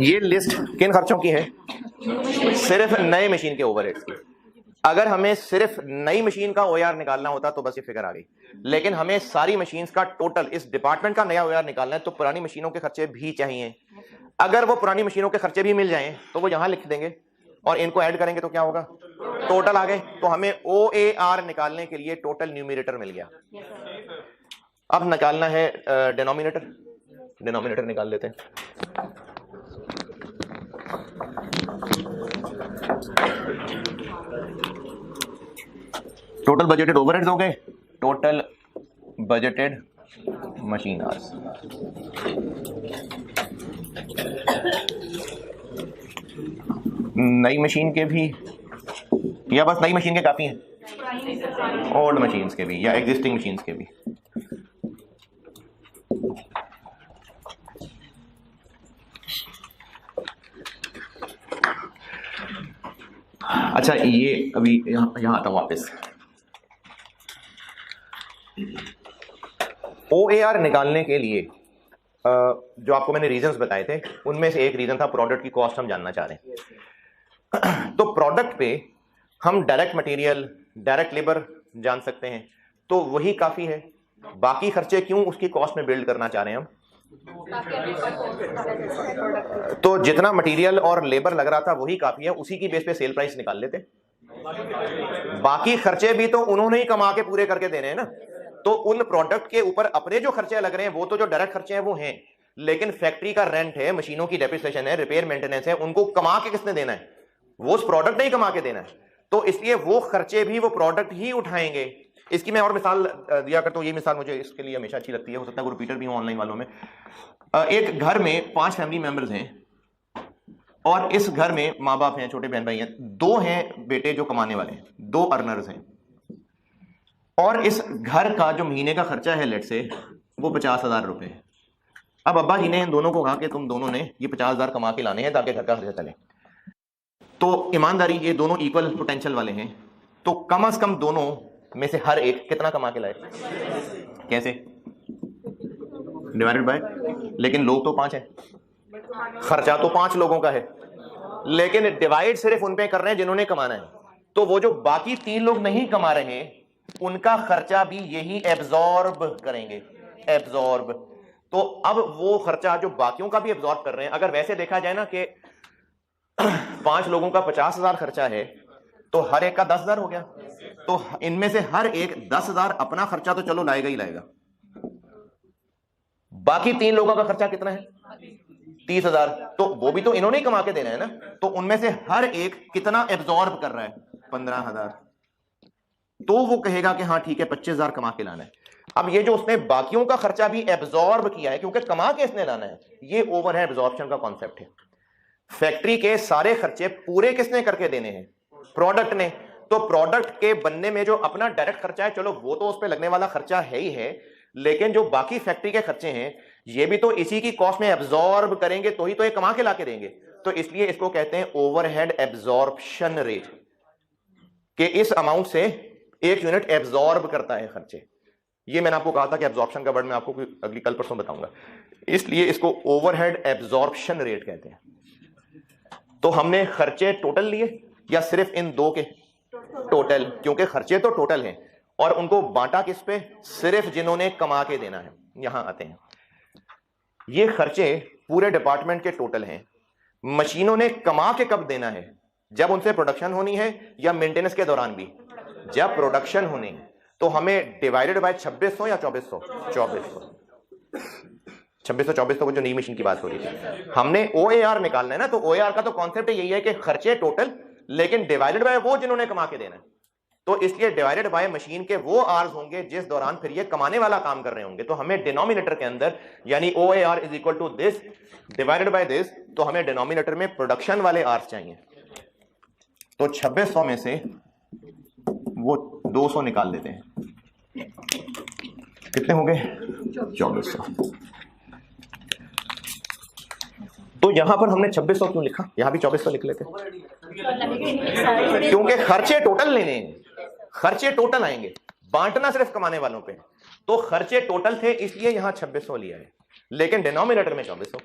ये लिस्ट किन खर्चों की है? सिर्फ नए मशीन के ओवरहेड्स की। अगर हमें सिर्फ नई मशीन का ओआर निकालना होता तो बस ये फिगर आ गई, लेकिन हमें सारी मशीन्स का टोटल, इस डिपार्टमेंट का नया ओआर निकालना है तो पुरानी मशीनों के खर्चे भी चाहिए। अगर वो पुरानी मशीनों के खर्चे भी मिल जाएं तो वो यहां लिख देंगे और इनको ऐड करेंगे तो क्या होगा? टोटल आ गए। तो हमें ओएआर निकालने के लिए टोटल न्यूमरेटर मिल गया। अब निकालना है डिनोमिनेटर। डिनोमिनेटर निकाल लेते हैं। टोटल बजटेड ओवरहेड्स हो गए, टोटल बजटेड मशीन आवर्स। नई मशीन के भी या बस नई मशीन के काफी हैं? ओल्ड मशीन्स के भी या एग्जिस्टिंग मशीन्स के भी? अच्छा, ये अभी यहां आता हूं वापस। ओएआर निकालने के लिए जो आपको मैंने रीजंस बताए थे, उनमें से एक रीजन था प्रोडक्ट की कॉस्ट हम जानना चाह रहे हैं। तो प्रोडक्ट पे हम डायरेक्ट मटेरियल, डायरेक्ट लेबर जान सकते हैं, तो वही काफी है। बाकी खर्चे क्यों उसकी कॉस्ट में बिल्ड करना चाह रहे हैं हम? तो जितना मटेरियल और लेबर लग रहा था वही काफी है, उसी की बेस पे सेल प्राइस निकाल लेते। बाकी खर्चे भी तो उन्होंने ही कमा के पूरे करके देने हैं ना। तो उन प्रोडक्ट के ऊपर अपने जो खर्चे लग रहे हैं वो तो जो डायरेक्ट खर्चे हैं वो हैं, लेकिन फैक्ट्री का रेंट है, मशीनों की डेप्रिसिएशन है, रिपेयर मेंटेनेंस है, उनको कमा के किसने देना है? वो उस प्रोडक्ट नहीं कमा के देना है। तो इसलिए वो खर्चे भी वो प्रोडक्ट ही उठाएंगे। इसकी मैं और मिसाल दिया करता हूं। ये मिसाल मुझे इसके लिए हमेशा अच्छी लगती है, हो सकता है रिपीटर भी हो ऑनलाइन वालों में। एक घर में 5 फैमिली मेंबर्स हैं और इस घर में माँ बाप हैं, छोटे बहन भाई हैं, 2 हैं बेटे जो कमाने वाले हैं, 2 अर्नर्स हैं। और इस घर का जो महीने का खर्चा है लेट से वो 50,000 रुपए है। अब अब्बा जी ने इन दोनों को कहा कि तुम दोनों ने ये 50,000 कमा के लाने हैं ताकि घर का खर्चा चले। तो ईमानदारी, ये दोनों इक्वल पोटेंशियल वाले हैं, तो कम से कम दोनों में से हर एक कितना कमा के लाए? कैसे? डिवाइडेड बाय, लेकिन लोग तो 5 हैं, खर्चा तो 5 लोगों का है, लेकिन डिवाइड सिर्फ उन पे कर रहे हैं जिन्होंने कमाना है। तो वो जो बाकी 3 लोग नहीं कमा रहे हैं उनका खर्चा भी यही एब्जॉर्ब करेंगे। एब्जॉर्ब, तो अब वो खर्चा जो बाकियों का भी एब्जॉर्ब कर रहे हैं, अगर वैसे देखा जाए ना कि 5 लोगों का 50,000 खर्चा है तो हर एक का 10,000 हो गया। तो इनमें से हर एक 10,000 अपना खर्चा तो चलो लाएगा ही लाएगा। बाकी 3 लोगों का खर्चा कितना है? 30,000। तो वो भी तो इन्होंने ही कमा के देना है ना। तो उनमें से हर एक कितना एब्जॉर्ब कर रहा है? 15,000। तो वो कहेगा कि हाँ ठीक है 25,000 कमा के लाना है। अब ये जो उसने बाकियों का खर्चा भी एब्जॉर्ब किया है क्योंकि कमा के इसने लाना है, ये ओवरहेड एब्जॉर्प्शन का कॉन्सेप्ट है। फैक्ट्री के सारे खर्चे पूरे किसने करके देने हैं? प्रोडक्ट ने। तो प्रोडक्ट के बनने में जो अपना डायरेक्ट खर्चा है, चलो वो तो उस पर लगने वाला खर्चा है ही है, लेकिन जो बाकी फैक्ट्री के खर्चे हैं ये भी तो इसी की कॉस्ट में एब्जॉर्ब करेंगे तो ही तो ये कमा के लाके देंगे। तो इसलिए इसको कहते हैं ओवरहेड एब्जॉर्प्शन रेट, कि इस अमाउंट से 1 यूनिट एब्जॉर्ब करता है खर्चे। ये मैंने आपको कहा था कि एब्जॉर्प्शन का वर्ड मैं आपको अगली कल परसों बताऊंगा, इसलिए इसको ओवरहेड एब्जॉर्प्शन रेट कहते हैं। तो हमने खर्चे टोटल लिए या सिर्फ इन 2 के? टोटल, क्योंकि खर्चे तो टोटल हैं और उनको बांटा किस पे? सिर्फ जिन्होंने कमा के देना है। यहां आते हैं, ये खर्चे पूरे डिपार्टमेंट के टोटल हैं। मशीनों ने कमा के कब देना है? जब उनसे प्रोडक्शन होनी है या मेंटेनेंस के दौरान भी? जब प्रोडक्शन होनी है। तो हमें डिवाइडेड बाय 2600 या 2400 2400 को जो नई मशीन की बात हो रही थी, हमने OAR निकालना है ना, तो OAR का तो कॉन्सेप्ट यही है कि खर्चे टोटल, लेकिन डिवाइडेड बाय वो जिन्होंने कमा के देना है। तो इसलिए डिवाइडेड बाय मशीन के वो आवर्स होंगे जिस दौरान फिर ये कमाने वाला काम कर रहे होंगे। तो हमें डिनोमिनेटर के अंदर यानी OAR is equal to this divided by this, तो हमें डिनोमिनेटर में प्रोडक्शन वाले आवर्स चाहिए। तो 2600 में से वो 200 निकाल देते हैं, कितने हो गए? 2400। तो यहां पर हमने 2600 क्यों लिखा? यहां भी 2400 लिख लेते, क्योंकि खर्चे टोटल लेने हैं, खर्चे टोटल आएंगे, बांटना सिर्फ कमाने वालों पे। तो खर्चे टोटल थे इसलिए यहां 2600 लिया है, लेकिन डिनोमिनेटर में 2400।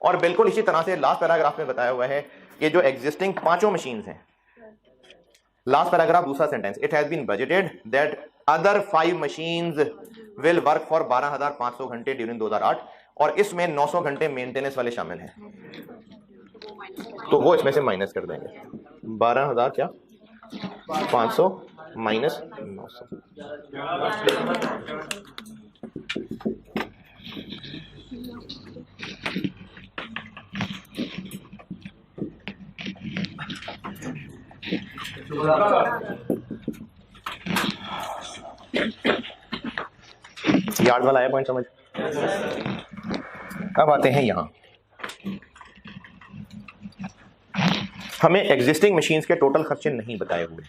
और बिल्कुल इसी तरह से लास्ट पैराग्राफ में बताया हुआ है कि जो एग्जिस्टिंग 5 मशीन्स हैं, लास्ट पैराग्राफ दूसरा sentence, it has been budgeted that other 5 machines will work for 12,500 घंटे ड्यूरिंग 2008, और इसमें 900 घंटे मेंटेनेंस वाले शामिल हैं, तो वो इसमें से माइनस कर देंगे। 12,000 क्या 500 माइनस 900। यार्ड वाला आया पॉइंट समझ? अब आते हैं यहां, हमें एग्जिस्टिंग मशीन्स के टोटल खर्चे नहीं बताए हुए,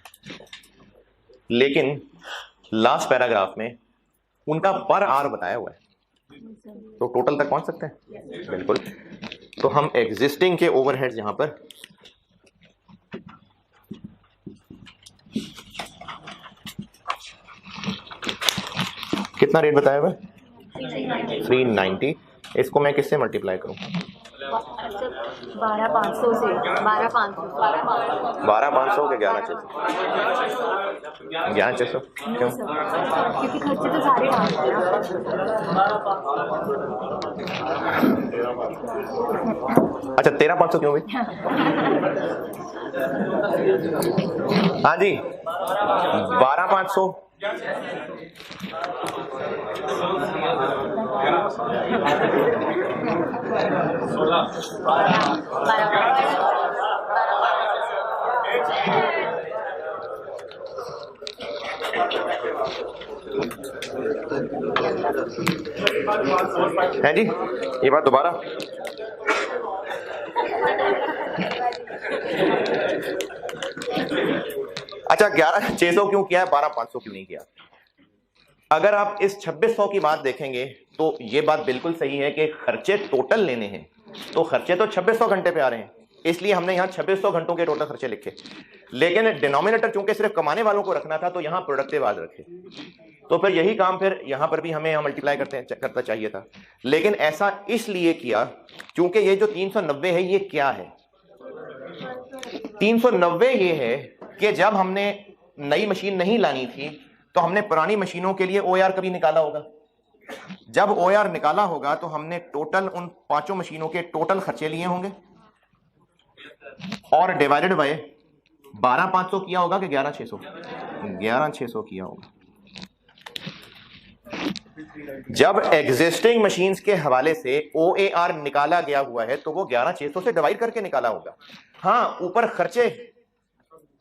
लेकिन लास्ट पैराग्राफ में उनका पर आवर बताया हुआ है, तो टोटल तक पहुंच सकते हैं बिल्कुल। तो हम एग्जिस्टिंग के ओवरहेड्स यहां पर कितना रेट बताया हुआ है? 390। इसको मैं किससे मल्टीप्लाई करूं? 12,500 से 12,500 के 11,600 11,600 क्यों? क्योंकि खर्चे तो सारे डाल हैं ना। अच्छा 13,500 क्यों भाई? हाँ जी 12,500 है जी, ये बात दोबारा। अच्छा 11,600 क्यों किया है, 12,500 क्यों नहीं किया? अगर आप इस 2600 की बात देखेंगे तो ये बात बिल्कुल सही है कि खर्चे टोटल लेने हैं, तो खर्चे तो 2600 घंटे पे आ रहे हैं, इसलिए हमने यहाँ 2600 घंटों के टोटल खर्चे लिखे। लेकिन डिनोमिनेटर चूंकि सिर्फ कमाने वालों को रखना था, तो यहाँ प्रोडक्टिव आज रखे, तो फिर यही काम फिर यहाँ पर भी हमें यहाँ मल्टीप्लाई करता चाहिए था। लेकिन ऐसा इसलिए किया क्योंकि ये जो 390 है ये क्या है? 390 ये है कि जब हमने नई मशीन नहीं लानी थी तो हमने पुरानी मशीनों के लिए OAR कभी निकाला होगा। जब OAR निकाला होगा तो हमने टोटल उन 5 मशीनों के टोटल खर्चे लिए होंगे और डिवाइडेड बाय 12,500 किया होगा कि 11,600? 11,600 किया होगा। जब एग्जिस्टिंग मशीन्स के हवाले से OAR निकाला गया हुआ है तो वो 11,600 से डिवाइड करके निकाला होगा। हाँ ऊपर खर्चे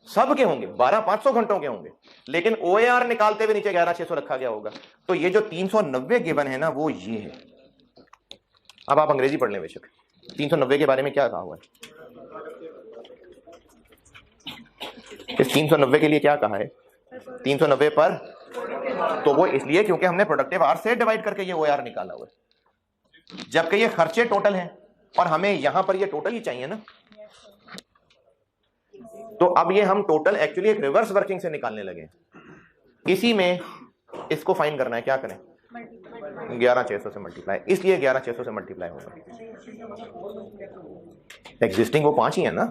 सबके होंगे, 12,500 घंटों के होंगे, लेकिन OAR निकालते हुए नीचे 11,600 रखा गया होगा। तो ये जो 390 गिवन है ना वो ये है। अब आप अंग्रेजी पढ़ लें बेशक, 390 के बारे में क्या कहा हुआ है, इस 390 के लिए क्या कहा है? 390 पर, तो वो इसलिए क्योंकि हमने प्रोडक्टिव आवर से डिवाइड करके ये OAR निकाला हुआ है, जबकि ये खर्चे टोटल हैं और हमें यहां पर ये टोटल ही चाहिए ना। तो अब ये हम टोटल एक्चुअली एक रिवर्स वर्किंग से निकालने लगे। इसी में इसको फाइंड करना है, क्या करें? 11,600 से मल्टीप्लाई, इसलिए 11,600 से मल्टीप्लाई होगा। एग्जिस्टिंग वो 5 ही है ना।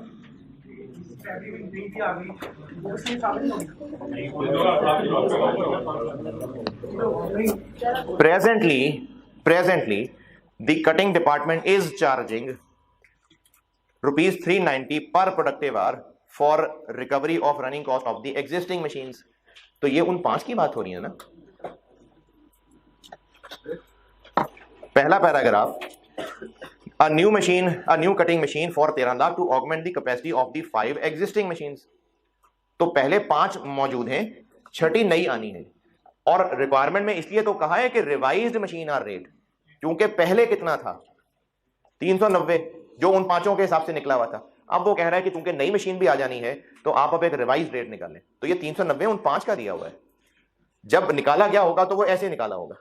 Presently the cutting department is charging rupees 390 per productive hour for recovery of running cost of the existing machines. तो ये उन 5 की बात हो रही है ना। पहला paragraph, a new cutting machine for 13 lakh to augment the capacity of the 5 existing machines। तो पहले 5 मौजूद हैं, छठी नई आनी है। और रिक्वायरमेंट में इसलिए तो कहा है कि रिवाइज्ड मशीन आर रेट, क्योंकि पहले कितना था 390 जो उन 5 के हिसाब से निकला हुआ था। अब वो कह रहा है कि चूंकि नई मशीन भी आ जानी है तो आप अब एक रिवाइज रेट निकालें। तो ये 390 उन 5 का दिया हुआ है, जब निकाला गया होगा तो वो ऐसे निकाला होगा।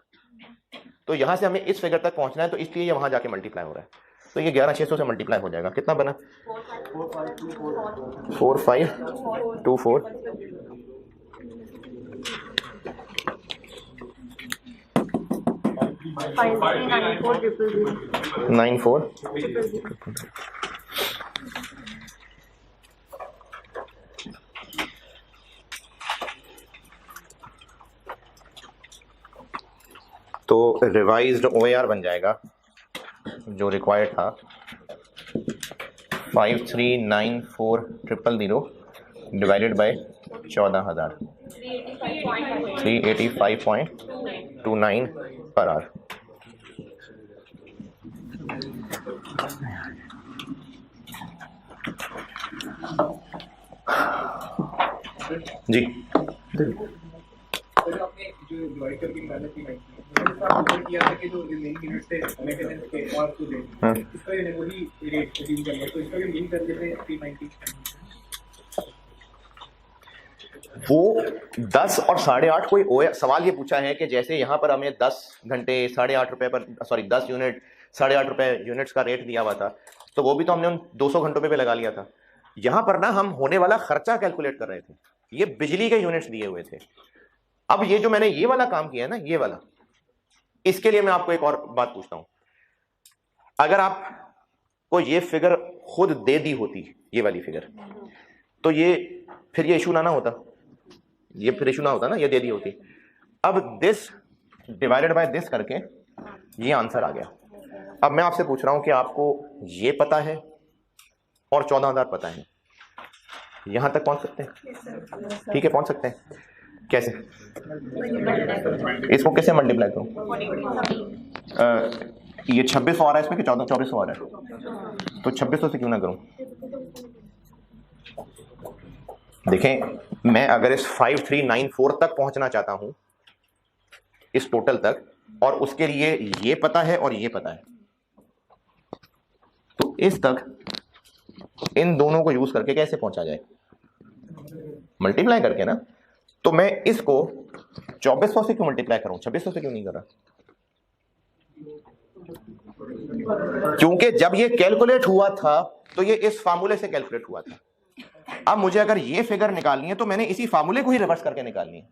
तो यहां से हमें इस फिगर तक पहुंचना है, तो इसलिए ये वहां जाके मल्टीप्लाई हो रहा है। तो ये 11600 से मल्टीप्लाई हो जाएगा। कितना बना? 4524 94 तो रिवाइज्ड OAR बन जाएगा जो रिक्वायर्ड था 5394000 divided by 14000 385.29 per hour. Ji sir आपने जो डिवाइड करके निकाला थी किया था कि जो रिमेनिंग यूनिट थे मेंटेनेंस के और तो दे इसका ये वही रेट यूज करना, तो इसका भी मीन कर देते हैं 390। वो 10 और 8.5 कोई सवाल ये पूछा है कि जैसे यहाँ पर हमें 10 घंटे 8.5 रुपए पर 10 यूनिट 8.5 रुपए यूनिट्स का रेट दिया हुआ था, तो वो भी तो हमने उन 200 घंटों पे लगा लिया था। यहाँ पर ना हम होने वाला खर्चा कैलकुलेट कर रहे थे, ये बिजली के यूनिट्स दिए हुए थे। अब ये जो मैंने ये वाला काम किया है ना, ये वाला, इसके लिए मैं आपको एक और बात पूछता हूं। अगर आपको ये फिगर खुद दे दी होती, ये वाली फिगर, तो ये फिर ये इशू ना होता, ये फिर इशू ना होता ना, ये दे दी होती। अब दिस डिवाइडेड बाय दिस करके ये आंसर आ गया। अब मैं आपसे पूछ रहा हूं कि आपको ये पता है और 14000 पता है, यहां तक पहुंच सकते हैं? ठीक है, पहुंच सकते हैं। कैसे? इसको कैसे मल्टीप्लाई करूं? ये 2600 आ रहा है इसमें कि 2400 आ रहा है? तो 2600 से क्यों ना करूं? देखें, मैं अगर इस 5394 तक पहुंचना चाहता हूं, इस टोटल तक, और उसके लिए ये पता है और ये पता है, तो इस तक इन दोनों को यूज करके कैसे पहुंचा जाए? मल्टीप्लाई करके ना। तो मैं इसको 2400 से क्यों मल्टीप्लाई करूं, 2600 से क्यों नहीं कर रहा? क्योंकि जब ये कैलकुलेट हुआ था तो ये इस फार्मूले से कैलकुलेट हुआ था। अब मुझे अगर ये फिगर निकालनी है तो मैंने इसी फार्मूले को ही रिवर्स करके निकालनी है।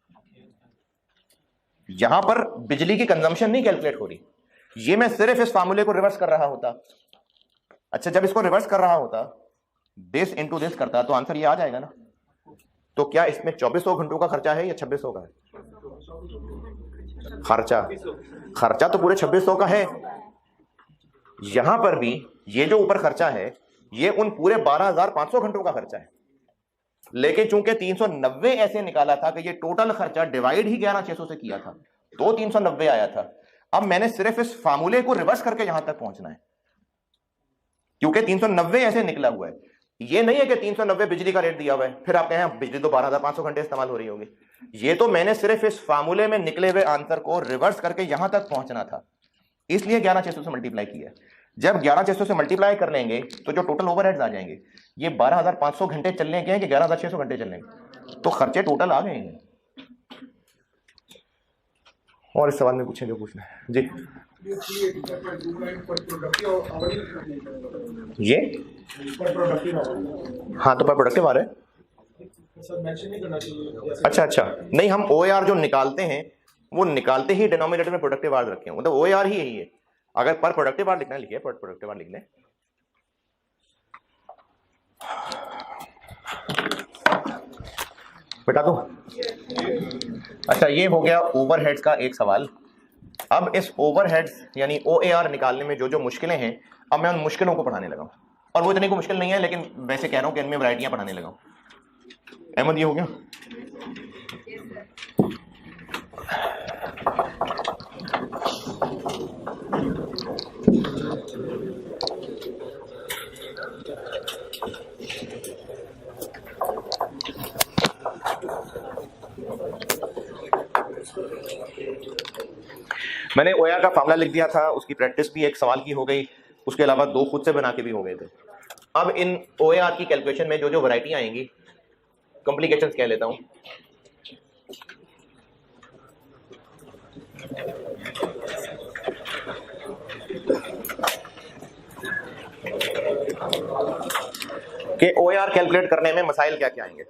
यहां पर बिजली की कंजम्पशन नहीं कैलकुलेट हो रही, ये मैं सिर्फ इस फार्मूले को रिवर्स कर रहा होता। अच्छा, जब इसको रिवर्स कर रहा होता, दिस इनटू दिस करता, तो आंसर ये आ जाएगा ना। तो क्या इसमें 2400 घंटों का खर्चा है या 2600 का है? खर्चा तो पूरे 2600 का है। यहां पर भी ये जो ऊपर खर्चा है ये उन पूरे 12500 घंटों का खर्चा है, लेकिन चूंकि 390 ऐसे निकाला था कि ये टोटल खर्चा डिवाइड ही 11600 से किया था, तो 390 आया था। अब मैंने सिर्फ इस फार्मूले को रिवर्स करके यहां तक पहुंचना है, क्योंकि 390 ऐसे निकला हुआ है। ये नहीं है कि 390 बिजली का रेट दिया हुआ है, फिर आप कहें बिजली तो 12500 घंटे इस्तेमाल हो रही होगी। ये तो मैंने सिर्फ इस फार्मूले में निकले हुए आंसर को रिवर्स करके यहां तक पहुंचना था, इसलिए 11600 से मल्टीप्लाई किया। जब 11600 से मल्टीप्लाई कर लेंगे तो जो टोटल ओवरहेड्स आ जाएंगे, ये 12500 घंटे चलने के हैं कि 11600 घंटे चलने के, तो खर्चे टोटल आ गए हैं। और इस सवाल में पूछें जो पूछना है जी। ये हाँ, तो पर प्रोडक्टिव आ रहा है। अच्छा, नहीं, हम OAR जो निकालते हैं वो निकालते ही डिनोमिनेटर में प्रोडक्टिव आवर रखे हैं, मतलब OAR ही यही है। अगर पर प्रोडक्टिव आवर लिखना है लिखिए, पर प्रोडक्टिव आवर लिख लें। बेटा तो अच्छा, ये हो गया ओवरहेड्स का एक सवाल। अब इस ओवरहेड्स यानी OAR निकालने में जो जो मुश्किलें हैं, अब मैं उन मुश्किलों को पढ़ाने लगा हूं। और वो इतनी को मुश्किल नहीं है, लेकिन वैसे कह रहा हूं कि इनमें वैरायटियां पढ़ाने लगा हूं। अहमद ये हो गया? मैंने ओया का फार्मूला लिख दिया था, उसकी प्रैक्टिस भी एक सवाल की हो गई, उसके अलावा 2 खुद से बना के भी हो गए थे। अब इन ओएआर की कैलकुलेशन में जो जो वैरायटी आएंगी, कॉम्प्लिकेशंस कह लेता हूं। कि ओएआर कैलकुलेट करने में मसाइल क्या क्या आएंगे।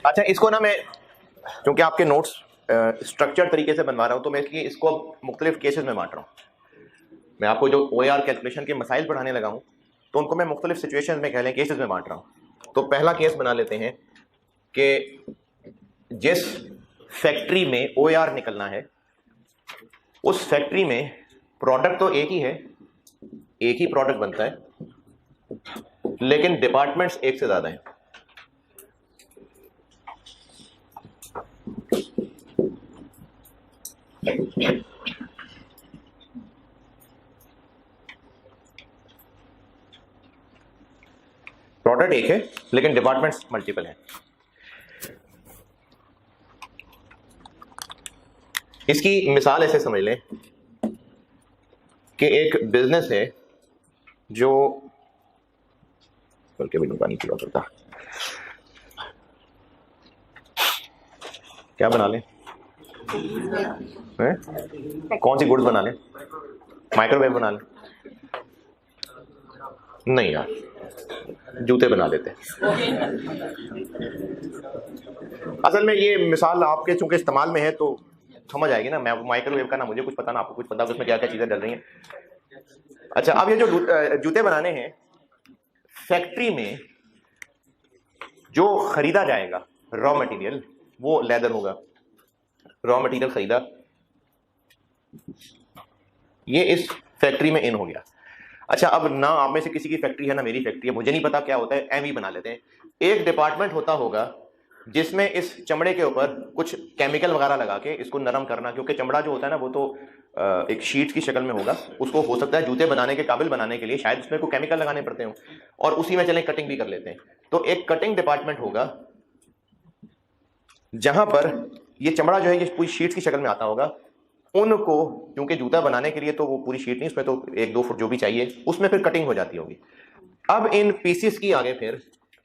अच्छा, इसको ना मैं, क्योंकि आपके नोट्स स्ट्रक्चर तरीके से बनवा रहा हूं, तो मैं इसको अब मुख्तलिफ केसेस में बांट रहा हूं। मैं आपको जो ओएआर कैलकुलेशन के मसाइल पढ़ाने लगा हूं, तो उनको मैं मुख्तलिफ सिचुएशंस में, कह लें केसेस में बांट रहा हूं। तो पहला केस बना लेते हैं कि जिस फैक्ट्री में ओएआर निकलना है, उस फैक्ट्री में प्रोडक्ट तो एक ही है, एक ही प्रोडक्ट बनता है, लेकिन डिपार्टमेंट्स एक से ज्यादा हैं। प्रोडक्ट एक है लेकिन डिपार्टमेंट्स मल्टीपल हैं। इसकी मिसाल ऐसे समझ लें कि एक बिजनेस है जो, बल्कि भी पानी पीवा करता, क्या बना लें, कौन सी गुड्स बना लें? माइक्रोवेव बना लें? नहीं यार, जूते बना लेते हैं। असल में ये मिसाल आपके चूंकि इस्तेमाल में है तो समझ आएगी ना। मैं माइक्रोवेव का ना मुझे कुछ पता ना आपको कुछ पता, उसमें क्या क्या चीजें डल रही हैं। अच्छा, अब ये जो जूते बनाने हैं, फैक्ट्री में जो खरीदा जाएगा रॉ मटेरियल वो लेदर होगा। रॉ मटेरियल खरीदा, ये इस फैक्ट्री में इन हो गया। अच्छा, अब ना आप में से किसी की फैक्ट्री है ना मेरी फैक्ट्री है, मुझे नहीं पता क्या होता है, एम ही बना लेते हैं। एक डिपार्टमेंट होता होगा जिसमें इस चमड़े के ऊपर कुछ केमिकल वगैरह लगा के इसको नरम करना, क्योंकि चमड़ा जो होता है ना वो तो एक शीट की शक्ल में होगा, उसको हो सकता है जूते बनाने के काबिल बनाने के लिए शायद उसमें कोई केमिकल लगाने पड़ते हो, और उसी में चले कटिंग भी कर लेते हैं। तो एक कटिंग डिपार्टमेंट होगा जहां पर ये चमड़ा जो है ये पूरी शीट की शक्ल में आता होगा। उनको क्योंकि जूता बनाने के लिए तो वो पूरी शीट नहीं, उसमें तो 1-2 फुट जो भी चाहिए, उसमें फिर कटिंग हो जाती होगी। अब इन पीसीस की आगे फिर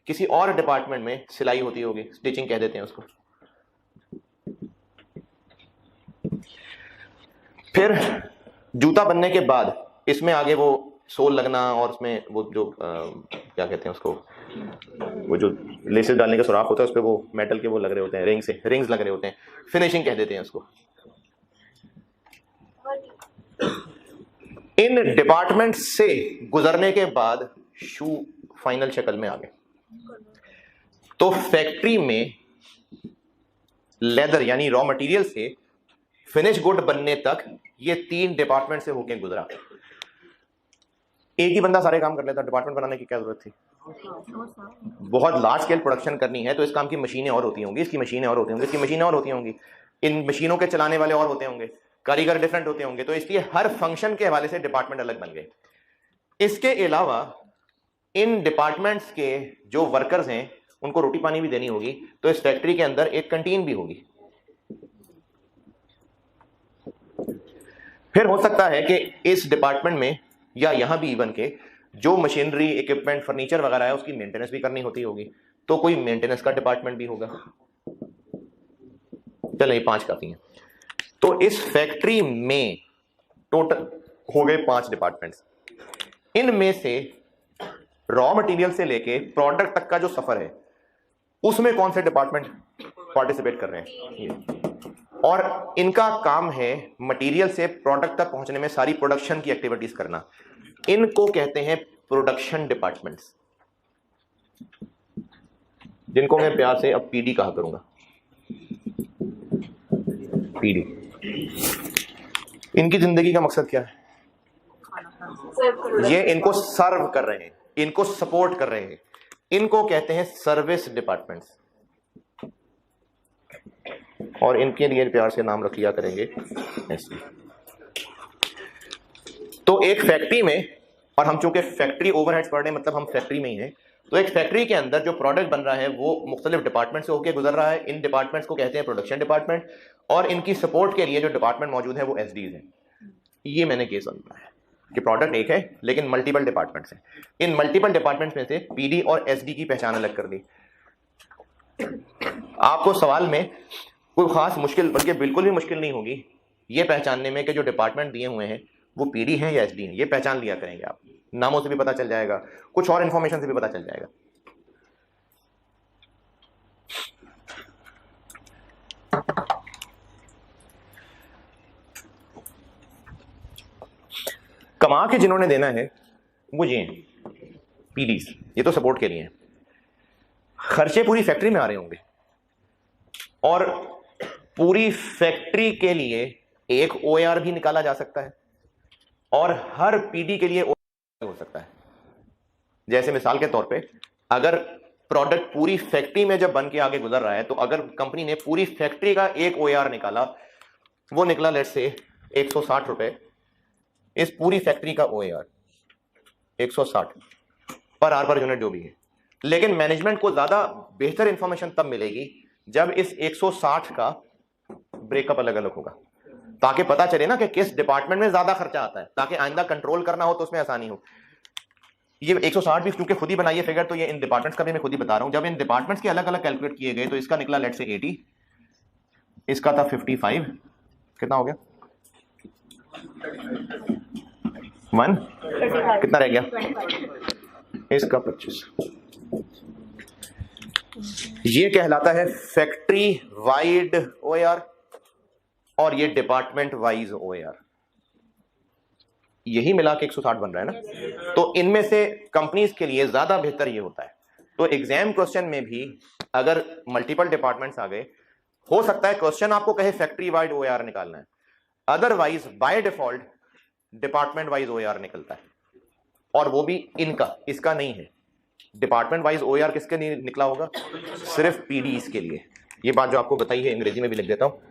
किसी और डिपार्टमेंट में सिलाई होती होगी, स्टिचिंग कह देते हैं उसको। फिर जूता बनने के बाद इसमें आगे वो सोल लगना और उसमें वो जो क्या कहते हैं उसको, वो जो लेसेस डालने का सुराख होता है उस पर वो मेटल के वो लग रहे होते हैं, रिंग्स लग रहे होते हैं, फिनिशिंग कह देते हैं उसको। इन डिपार्टमेंट से गुजरने के बाद शू फाइनल शक्ल में आ गए। तो फैक्ट्री में लेदर यानी रॉ मटेरियल से फिनिश गुड बनने तक ये 3 डिपार्टमेंट से होके गुजरा। एक ही बंदा सारे काम कर लेता, डिपार्टमेंट बनाने की क्या जरूरत थी? बहुत लार्ज स्केल प्रोडक्शन करनी है तो इस काम की मशीनें और होती होंगी, इसकी मशीनें और होती होंगी, इसकी मशीनें और होती होंगी, इन मशीनों के चलाने वाले और होते होंगे, कारीगर डिफरेंट होते होंगे, तो इसलिए हर फंक्शन के हवाले से डिपार्टमेंट अलग बन गए। इसके अलावा इन डिपार्टमेंट्स के जो वर्कर्स हैं उनको रोटी पानी भी देनी होगी, तो इस फैक्ट्री के अंदर एक कैंटीन भी होगी। फिर हो सकता है कि इस डिपार्टमेंट में या यहां भी इवन के जो मशीनरी, इक्विपमेंट, फर्नीचर वगैरह है उसकी मेंटेनेंस भी करनी होती होगी, तो कोई मेंटेनेंस का डिपार्टमेंट भी होगा। चलिए 5 काफी हैं। तो इस फैक्ट्री में टोटल हो गए 5 डिपार्टमेंट्स। इनमें से रॉ मटेरियल से लेके प्रोडक्ट तक का जो सफर है उसमें कौन से डिपार्टमेंट पार्टिसिपेट कर रहे हैं? ये। और इनका काम है मटेरियल से प्रोडक्ट तक पहुंचने में सारी प्रोडक्शन की एक्टिविटीज करना। इनको कहते हैं प्रोडक्शन डिपार्टमेंट्स, जिनको मैं प्यार से अब पीडी कहा करूंगा। पीडी। इनकी जिंदगी का मकसद क्या है? ये इनको सर्व कर रहे हैं, इनको सपोर्ट कर रहे हैं, इनको कहते हैं सर्विस डिपार्टमेंट्स। और इनके लिए प्यार से नाम रख लिया करेंगे ऐसे। तो एक फैक्ट्री में, और हम चूंकि फैक्ट्री ओवरहेड्स पढ़ रहे हैं मतलब हम फैक्ट्री में ही हैं, तो एक फैक्ट्री के अंदर जो प्रोडक्ट बन रहा है वो मुख्तलिफ डिपार्टमेंट से होकर गुजर रहा है। इन डिपार्टमेंट्स को कहते हैं प्रोडक्शन डिपार्टमेंट, और इनकी सपोर्ट के लिए जो डिपार्टमेंट मौजूद है वो एसडीज हैं। ये मैंने केस समझा है कि प्रोडक्ट एक है लेकिन मल्टीपल डिपार्टमेंट्स हैं। इन मल्टीपल डिपार्टमेंट्स में से पीडी और एसडी की पहचान अलग कर दी। आपको सवाल में कोई खास मुश्किल, बल्कि बिल्कुल भी मुश्किल नहीं होगी ये पहचानने में कि जो डिपार्टमेंट दिए हुए हैं वो पीडी हैं या एसडी हैं। ये पहचान लिया करेंगे आप, नामों से भी पता चल जाएगा, कुछ और इंफॉर्मेशन से भी पता चल जाएगा। कमा के जिन्होंने देना है वो ये हैं पीडीज, ये तो सपोर्ट के लिए हैं। खर्चे पूरी फैक्ट्री में आ रहे होंगे, और पूरी फैक्ट्री के लिए एक ओएआर भी निकाला जा सकता है, और हर पीडी के लिए ओएआर हो सकता है। जैसे मिसाल के तौर पे अगर प्रोडक्ट पूरी फैक्ट्री में जब बन के आगे गुजर रहा है, तो अगर कंपनी ने पूरी फैक्ट्री का एक ओएआर निकाला, वो निकला लेट्स से 160 रुपए, इस पूरी फैक्ट्री का ओएआर 160 पर आर पर यूनिट जो भी है। लेकिन मैनेजमेंट को ज्यादा बेहतर इंफॉर्मेशन तब मिलेगी जब इस 160 का ब्रेकअप अलग अलग होगा, ताकि पता चले ना कि किस डिपार्टमेंट में ज्यादा खर्चा आता है, ताकि आइंदा कंट्रोल करना हो तो उसमें आसानी हो। ये 160 भी क्योंकि खुद ही बनाइए फिगर, तो ये इन डिपार्टमेंट्स का भी मैं खुद ही बता रहा हूं। जब इन डिपार्टमेंट्स के अलग अलग कैलकुलेट किए गए तो इसका निकला लेट से 80, इसका था 55, कितना हो गया 1, कितना रह गया इसका 25। ये कहलाता है फैक्ट्री वाइड ओएआर, और ये डिपार्टमेंट वाइज ओएआर। यही मिला के 160 बन रहा है ना। तो इनमें से कंपनीज के लिए ज्यादा बेहतर ये होता है। तो एग्जाम क्वेश्चन में भी अगर मल्टीपल डिपार्टमेंट्स आ गए, हो सकता है क्वेश्चन आपको कहे फैक्ट्री वाइड ओएआर निकालना है, otherwise by default department wise OAR निकलता है, और वो भी इनका, इसका नहीं है। डिपार्टमेंट वाइज ओएआर किसके लिए निकला होगा? सिर्फ पीडीज के लिए। ये बात जो आपको बताई है अंग्रेजी में भी लिख देता हूं।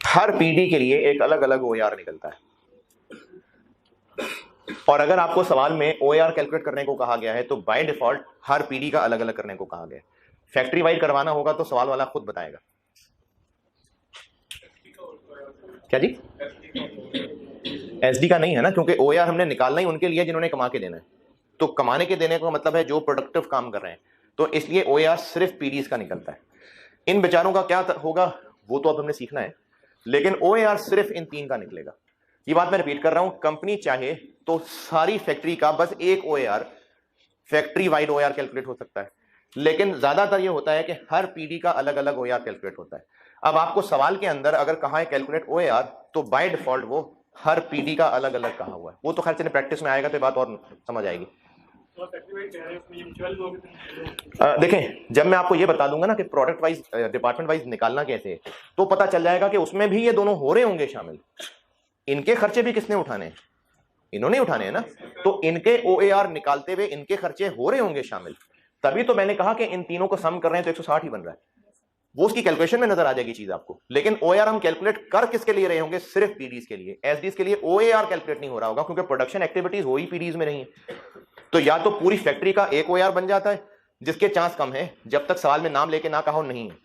हर पीडी के लिए एक अलग अलग ओएआर निकलता है, और अगर आपको सवाल में ओएआर कैलकुलेट करने को कहा गया है तो बाय डिफॉल्ट हर पीडी का अलग अलग करने को कहा गया है। फैक्ट्री वाइड करवाना होगा तो सवाल वाला खुद बताएगा। क्या जी? एसडी का नहीं है ना, क्योंकि ओएआर हमने निकालना ही उनके लिए जिन्होंने कमा के देना है। तो कमाने के देने का मतलब है जो प्रोडक्टिव काम कर रहे हैं, तो इसलिए ओएआर सिर्फ पीडीज का निकलता है। इन बेचारों का क्या होगा वो तो अब हमने सीखना है, लेकिन ओएआर सिर्फ इन 3 का निकलेगा। ये बात मैं रिपीट कर रहा हूं, कंपनी चाहे तो सारी फैक्ट्री का बस एक OAR, factory wide OAR calculate हो सकता है, लेकिन ज्यादातर ये होता है कि हर पीडी का अलग अलग OAR कैलकुलेट होता है। अब आपको सवाल के अंदर अगर कहा है कैलकुलेट OAR, तो बाय डिफॉल्ट वो हर पीडी का अलग अलग कहा हुआ है। वो तो खैर चलिए प्रैक्टिस में आएगा तो बात और समझ आएगी। देखें, जब मैं आपको ये बता दूंगा ना कि प्रोडक्ट वाइज डिपार्टमेंट वाइज निकालना कैसे है, तो पता चल जाएगा कि उसमें भी ये दोनों हो रहे होंगे शामिल। इनके खर्चे भी किसने उठाने हैं? इन्होंने उठाने हैं ना, तो इनके OAR निकालते हुए इनके खर्चे हो रहे होंगे शामिल। तभी तो मैंने कहा कि इन तीनों को सम कर रहे हैं तो 160 ही बन रहा है। वो उसकी कैलकुलेशन में नजर आ जाएगी चीज आपको, लेकिन OAR हम कैलकुलेट कर किसके लिए रहे होंगे? सिर्फ पीडीज के लिए। एसडीज के लिए OAR कैलकुलेट नहीं हो रहा होगा, क्योंकि प्रोडक्शन एक्टिविटीज हो ही पीडीज में रही है। तो या तो पूरी फैक्ट्री का एक OAR बन जाता है, जिसके चांस कम है जब तक सवाल में नाम लेके ना कहा नहीं है,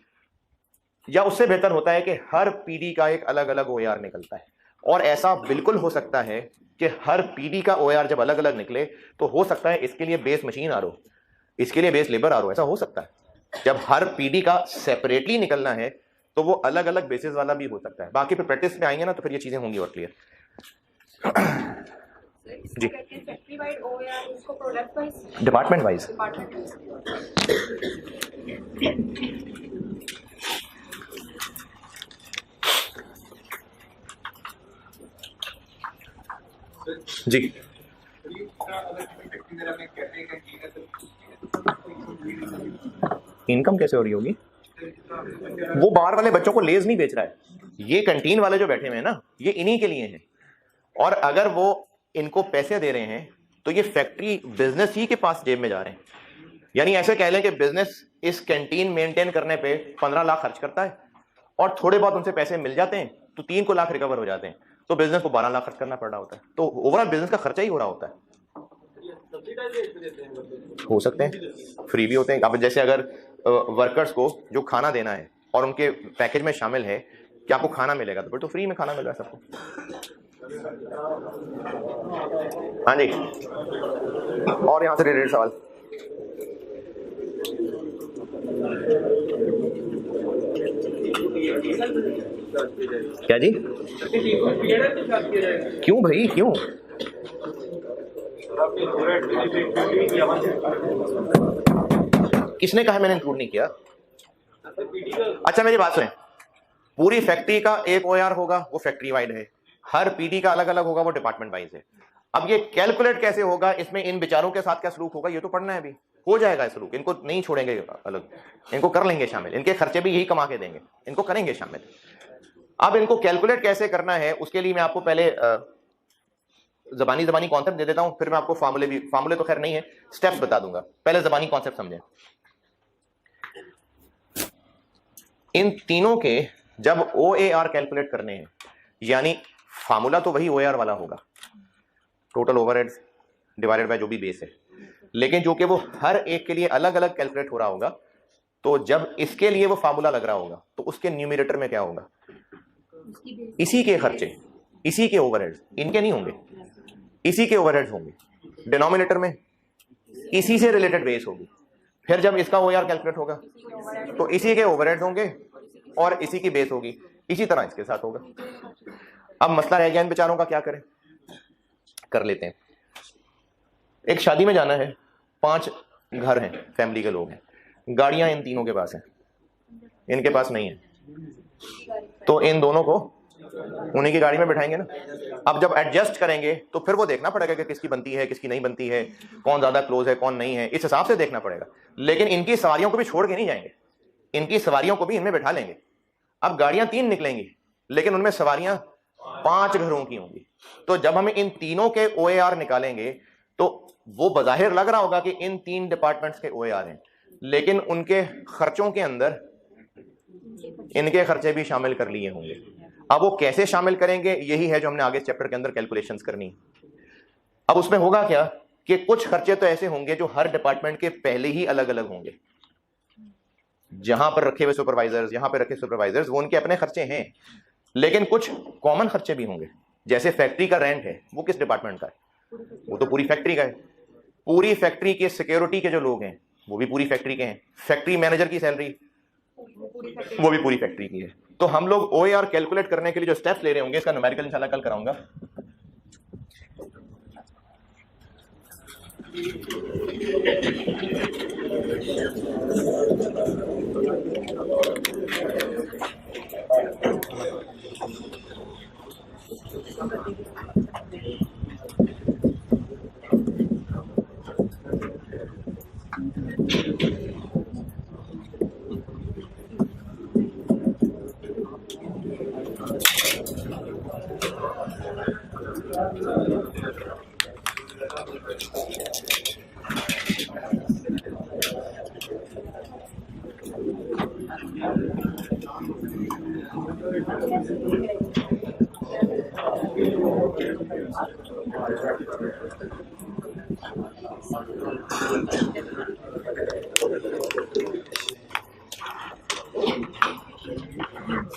या उससे बेहतर होता है कि हर पीडी का एक अलग अलग OAR निकलता है। और ऐसा बिल्कुल हो सकता है कि हर पीडी का OAR जब अलग अलग निकले तो हो सकता है इसके लिए बेस मशीन RO, इसके लिए बेस लेबर RO, ऐसा हो सकता है। जब हर पीडी का सेपरेटली निकलना है तो वो अलग अलग बेसिस वाला भी हो सकता है। बाकी फिर प्रैक्टिस में आएंगे ना तो फिर ये चीजें होंगी और क्लियर। जी, फैक्ट्री वाइड OAR, उसको प्रोडक्ट वाइज, डिपार्टमेंट वाइज। जी, इनकम कैसे हो रही होगी? वो बाहर वाले बच्चों को लेज नहीं बेच रहा है, ये कैंटीन वाले जो बैठे हुए हैं ना, ये इन्हीं के लिए हैं। और अगर वो इनको पैसे दे रहे हैं तो ये फैक्ट्री बिजनेस ही के पास जेब में जा रहे हैं। यानी ऐसे कह लें कि बिजनेस इस कैंटीन मेंटेन करने पे 15 लाख खर्च करता है और थोड़े बहुत उनसे पैसे मिल जाते हैं तो 3 लाख रिकवर हो जाते हैं, तो बिजनेस को 12 लाख खर्च करना पड़ रहा होता है। तो ओवरऑल बिजनेस का खर्चा ही हो रहा होता है। हो सकते हैं फ्री भी होते हैं। अब जैसे अगर वर्कर्स को जो खाना देना है और उनके पैकेज में शामिल है कि आपको खाना मिलेगा, तो फिर तो फ्री में खाना मिल रहा है सबको। हाँ जी, और यहाँ से रिलेटेड सवाल। क्या जी? क्यों भाई, क्यों? किसने कहा मैंने इंक्लूड नहीं किया? अच्छा मेरी बात सुने, पूरी फैक्ट्री का एक OAR होगा, वो फैक्ट्री वाइड है। हर पीडी का अलग अलग होगा, वो डिपार्टमेंट वाइज है। अब ये कैलकुलेट कैसे होगा, इसमें इन बेचारों के साथ क्या सलूक होगा, ये तो पढ़ना है अभी। हो जाएगा सलूक, इनको नहीं छोड़ेंगे अलग, इनको कर लेंगे शामिल। इनके खर्चे भी यही कमा के देंगे, इनको करेंगे शामिल। अब इनको कैलकुलेट कैसे करना है, उसके लिए मैं आपको पहले जबानी कॉन्सेप्ट दे देता हूं, फिर मैं आपको फार्मूले तो खैर नहीं है, स्टेप्स बता दूंगा। पहले जबानी कॉन्सेप्ट समझें। इन तीनों के जब OAR कैलकुलेट करने हैं, यानी फार्मूला तो वही OAR वाला होगा, टोटल ओवरहेड्स डिवाइडेड बाय जो भी बेस है, लेकिन जो कि वो हर एक के लिए अलग अलग कैलकुलेट हो रहा होगा, तो जब इसके लिए वो फार्मूला लग रहा होगा तो उसके न्यूमरेटर में क्या होगा? इसी के खर्चे, इसी के ओवरहेड्स, इनके नहीं होंगे, इसी के ओवरहेड्स होंगे। डिनोमिनेटर में इसी से रिलेटेड बेस होगी। फिर जब इसका OAR कैलकुलेट होगा तो इसी के ओवरहेड्स होंगे और इसी की बेस होगी। इसी तरह इसके साथ होगा। अब मसला रह गया इन बेचारों का, क्या करें? कर लेते हैं। एक शादी में जाना है, 5 घर हैं, फैमिली के लोग हैं, गाड़ियां इन तीनों के पास हैं, इनके पास नहीं है, तो इन दोनों को उन्हीं की गाड़ी में बिठाएंगे ना। अब जब एडजस्ट करेंगे तो फिर वो देखना पड़ेगा कि किसकी बनती है, किसकी नहीं बनती है, कौन ज्यादा क्लोज है, कौन नहीं है, इस हिसाब से देखना पड़ेगा। लेकिन इनकी सवारियों को भी छोड़ के नहीं जाएंगे, इनकी सवारियों को भी इनमें बैठा लेंगे। अब गाड़ियां 3 निकलेंगी, लेकिन उनमें सवारियां 5 घरों की होंगी। तो जब हम इन तीनों के OAR निकालेंगे तो वो बज़ाहिर लग रहा होगा कि इन 3 डिपार्टमेंट्स के OAR हैं, लेकिन उनके खर्चों के अंदर इनके खर्चे भी शामिल कर लिए होंगे। अब वो कैसे शामिल करेंगे, यही है जो हमने आगे चैप्टर के अंदर कैलकुलेशंस करनी है। अब उसमें होगा क्या कि कुछ खर्चे तो ऐसे होंगे जो हर डिपार्टमेंट के पहले ही अलग अलग होंगे। जहां पर रखे हुए सुपरवाइजर्स, यहां पर रखे सुपरवाइजर्स, वो उनके अपने खर्चे हैं, लेकिन कुछ कॉमन खर्चे भी होंगे। जैसे फैक्ट्री का रेंट है, वो किस डिपार्टमेंट का है? वो तो पूरी फैक्ट्री का है। पूरी फैक्ट्री के सिक्योरिटी के जो लोग हैं वो भी पूरी फैक्ट्री के हैं। फैक्ट्री मैनेजर की सैलरी वो भी पूरी फैक्ट्री की है। तो हम लोग OAR कैलकुलेट करने के लिए जो स्टेप्स ले रहे होंगे, इसका न्यूमेरिकल इंशाल्लाह कल कराऊंगा।